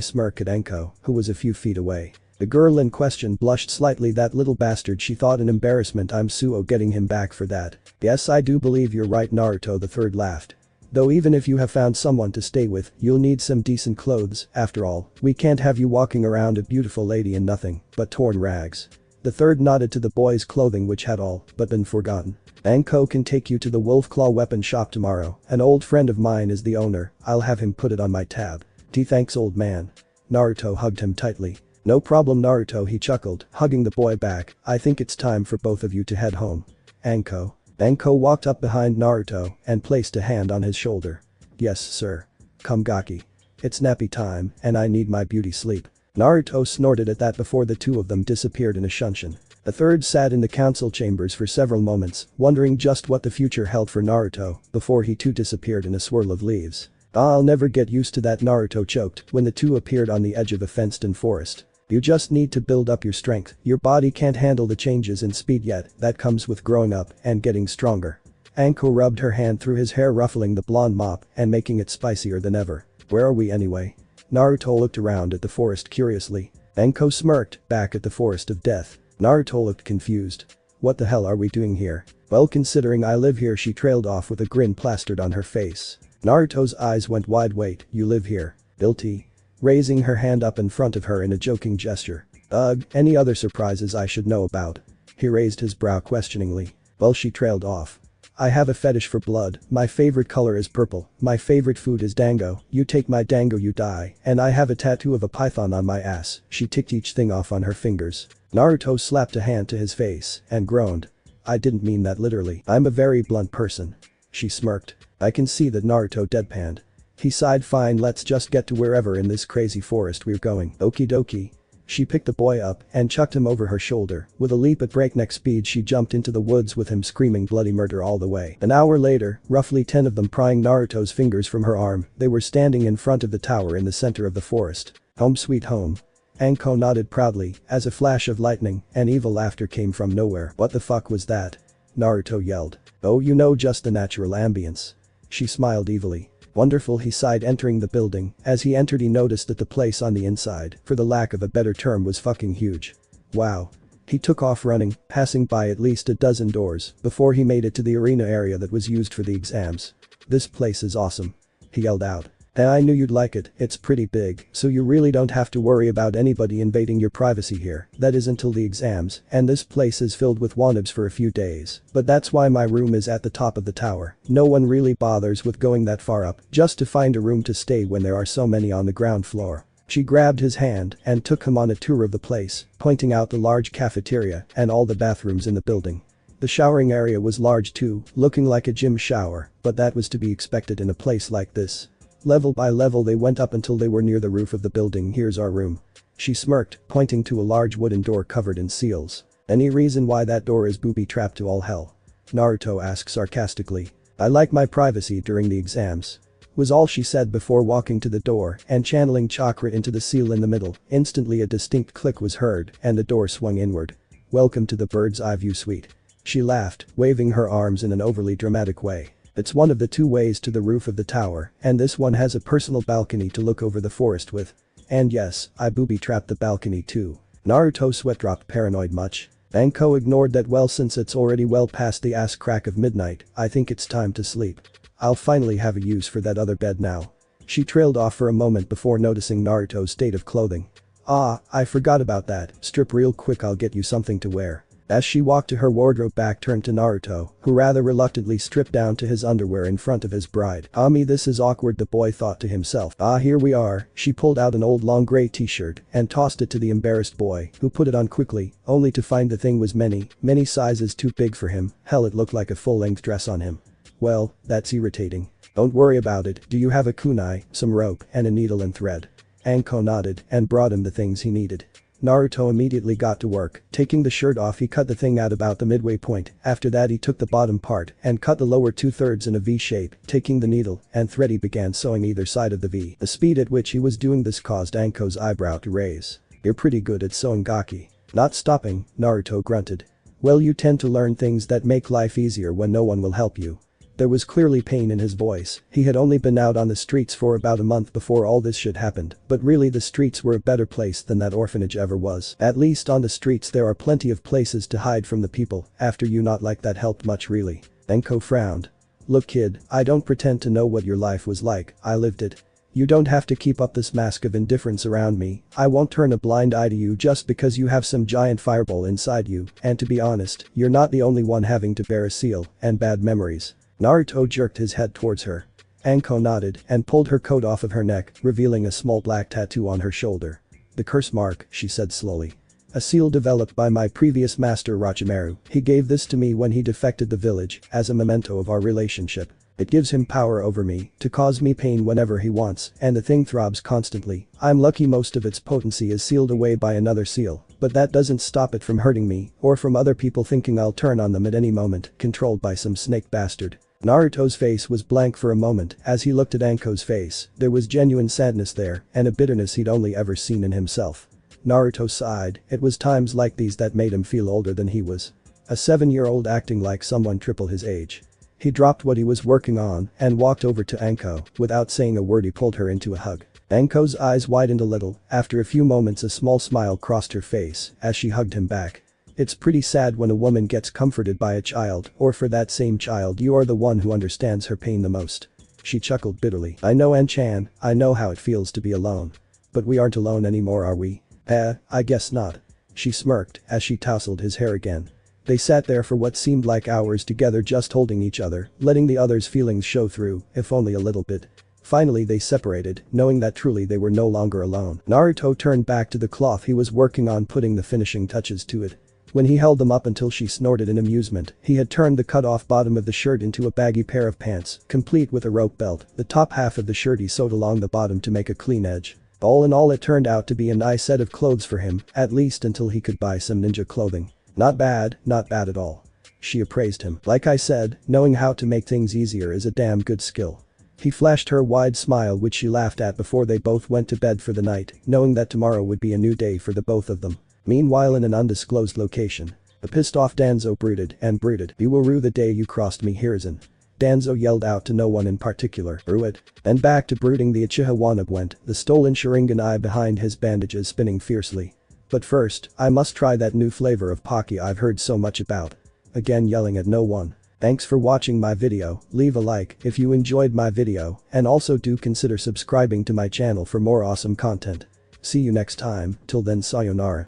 Speaker 1: smirk at Anko, who was a few feet away. The girl in question blushed slightly. That little bastard, she thought in embarrassment. I'm Suo getting him back for that. Yes, I do believe you're right, Naruto, the third laughed. Though even if you have found someone to stay with, you'll need some decent clothes. After all, we can't have you walking around a beautiful lady in nothing but torn rags. The third nodded to the boy's clothing, which had all but been forgotten. Anko can take you to the Wolf Claw weapon shop tomorrow. An old friend of mine is the owner. I'll have him put it on my tab. Thanks, old man. Naruto hugged him tightly. No problem, Naruto, he chuckled, hugging the boy back. I think it's time for both of you to head home. Anko. Anko walked up behind Naruto and placed a hand on his shoulder. Yes, sir. Come, Gaki. It's nappy time, and I need my beauty sleep. Naruto snorted at that before the two of them disappeared in a shunshin. The third sat in the council chambers for several moments, wondering just what the future held for Naruto, before he too disappeared in a swirl of leaves. I'll never get used to that, Naruto choked when the two appeared on the edge of a fenced-in forest. You just need to build up your strength. Your body can't handle the changes in speed yet. That comes with growing up and getting stronger. Anko rubbed her hand through his hair, ruffling the blonde mop and making it spicier than ever. Where are we anyway? Naruto looked around at the forest curiously. Anko smirked, back at the forest of death. Naruto looked confused. What the hell are we doing here? Well, considering I live here, she trailed off with a grin plastered on her face. Naruto's eyes went wide. Wait, you live here? Guilty. Raising her hand up in front of her in a joking gesture. Ugh, any other surprises I should know about? He raised his brow questioningly. Well, she trailed off. I have a fetish for blood, my favorite color is purple, my favorite food is dango, you take my dango you die, and I have a tattoo of a python on my ass. She ticked each thing off on her fingers. Naruto slapped a hand to his face and groaned. I didn't mean that literally, I'm a very blunt person. She smirked. I can see that. Naruto deadpanned. He sighed. Fine, let's just get to wherever in this crazy forest we're going. Okie dokie. She picked the boy up and chucked him over her shoulder. With a leap at breakneck speed, she jumped into the woods with him screaming bloody murder all the way. An hour later, roughly 10 of them prying Naruto's fingers from her arm, they were standing in front of the tower in the center of the forest. Home sweet home. Anko nodded proudly as a flash of lightning and evil laughter came from nowhere. What the fuck was that? Naruto yelled. Oh, you know, just the natural ambience. She smiled evilly. Wonderful, he sighed, entering the building. As he entered, he noticed that the place on the inside, for the lack of a better term, was fucking huge. Wow. He took off running, passing by at least a dozen doors before he made it to the arena area that was used for the exams. "This place is awesome," he yelled out. "And I knew you'd like it, it's pretty big, so you really don't have to worry about anybody invading your privacy here, that is until the exams, and this place is filled with wannabes for a few days, but that's why my room is at the top of the tower. No one really bothers with going that far up just to find a room to stay when there are so many on the ground floor." She grabbed his hand and took him on a tour of the place, pointing out the large cafeteria and all the bathrooms in the building. The showering area was large too, looking like a gym shower, but that was to be expected in a place like this. Level by level they went up until they were near the roof of the building. "Here's our room." She smirked, pointing to a large wooden door covered in seals. "Any reason why that door is booby-trapped to all hell?" Naruto asked sarcastically. "I like my privacy during the exams," was all she said before walking to the door and channeling chakra into the seal in the middle. Instantly a distinct click was heard and the door swung inward. "Welcome to the bird's eye view suite." She laughed, waving her arms in an overly dramatic way. "It's one of the two ways to the roof of the tower, and this one has a personal balcony to look over the forest with. And yes, I booby-trapped the balcony too." Naruto's sweat dropped. "Paranoid much?" Anko ignored that. "Well, since it's already well past the ass crack of midnight, I think it's time to sleep. I'll finally have a use for that other bed now." She trailed off for a moment before noticing Naruto's state of clothing. "Ah, I forgot about that, strip real quick, I'll get you something to wear." As she walked to her wardrobe, back turned to Naruto, who rather reluctantly stripped down to his underwear in front of his bride. "Me, this is awkward," the boy thought to himself. Here we are." She pulled out an old long gray t-shirt and tossed it to the embarrassed boy, who put it on quickly, only to find the thing was many sizes too big for him. Hell, it looked like a full-length dress on him. "Well, that's irritating. Don't worry about it. Do you have a kunai, some rope, and a needle and thread?" Anko nodded and brought him the things he needed. Naruto immediately got to work. Taking the shirt off, he cut the thing out about the midway point. After that he took the bottom part and cut the lower 2/3 in a V shape. Taking the needle and thread, he began sewing either side of the V. The speed at which he was doing this caused Anko's eyebrow to raise. "You're pretty good at sewing, Gaki." "Not stopping," Naruto grunted. "Well, you tend to learn things that make life easier when no one will help you." There was clearly pain in his voice. He had only been out on the streets for about a month before all this shit happened, but really the streets were a better place than that orphanage ever was. At least on the streets there are plenty of places to hide from the people after you. Not like that helped much really. Anko frowned. "Look kid, I don't pretend to know what your life was like, I lived it. You don't have to keep up this mask of indifference around me. I won't turn a blind eye to you just because you have some giant fireball inside you, and to be honest, you're not the only one having to bear a seal and bad memories." Naruto jerked his head towards her. Anko nodded and pulled her coat off of her neck, revealing a small black tattoo on her shoulder. "The curse mark," she said slowly. "A seal developed by my previous master Orochimaru. He gave this to me when he defected the village, as a memento of our relationship. It gives him power over me to cause me pain whenever he wants, and the thing throbs constantly. I'm lucky most of its potency is sealed away by another seal, but that doesn't stop it from hurting me or from other people thinking I'll turn on them at any moment, controlled by some snake bastard." Naruto's face was blank for a moment as he looked at Anko's face. There was genuine sadness there and a bitterness he'd only ever seen in himself. Naruto sighed. It was times like these that made him feel older than he was. A 7-year-old acting like someone triple his age. He dropped what he was working on and walked over to Anko. Without saying a word, he pulled her into a hug. Anko's eyes widened a little. After a few moments, a small smile crossed her face as she hugged him back. "It's pretty sad when a woman gets comforted by a child, or for that same child you are the one who understands her pain the most." She chuckled bitterly. "I know, An-chan, I know how it feels to be alone. But we aren't alone anymore, are we?" I guess not." She smirked as she tousled his hair again. They sat there for what seemed like hours together, just holding each other, letting the other's feelings show through, if only a little bit. Finally they separated, knowing that truly they were no longer alone. Naruto turned back to the cloth he was working on, putting the finishing touches to it. When he held them up until she snorted in amusement, he had turned the cut-off bottom of the shirt into a baggy pair of pants, complete with a rope belt. The top half of the shirt he sewed along the bottom to make a clean edge. All in all, it turned out to be a nice set of clothes for him, at least until he could buy some ninja clothing. Not bad at all." She appraised him. "Like I said, knowing how to make things easier is a damn good skill." He flashed her a wide smile, which she laughed at before they both went to bed for the night, knowing that tomorrow would be a new day for the both of them. Meanwhile, in an undisclosed location, the pissed-off Danzo brooded. "You will rue the day you crossed me, Hiruzen." Danzo yelled out to no one in particular. "Rue it?" Then back to brooding the Uchiha wannabe went, the stolen Sharingan eye behind his bandages spinning fiercely. But first, I must try that new flavor of Pocky I've heard so much about. Again, yelling at no one. Thanks for watching my video, leave a like if you enjoyed my video, and also do consider subscribing to my channel for more awesome content. See you next time, till then sayonara.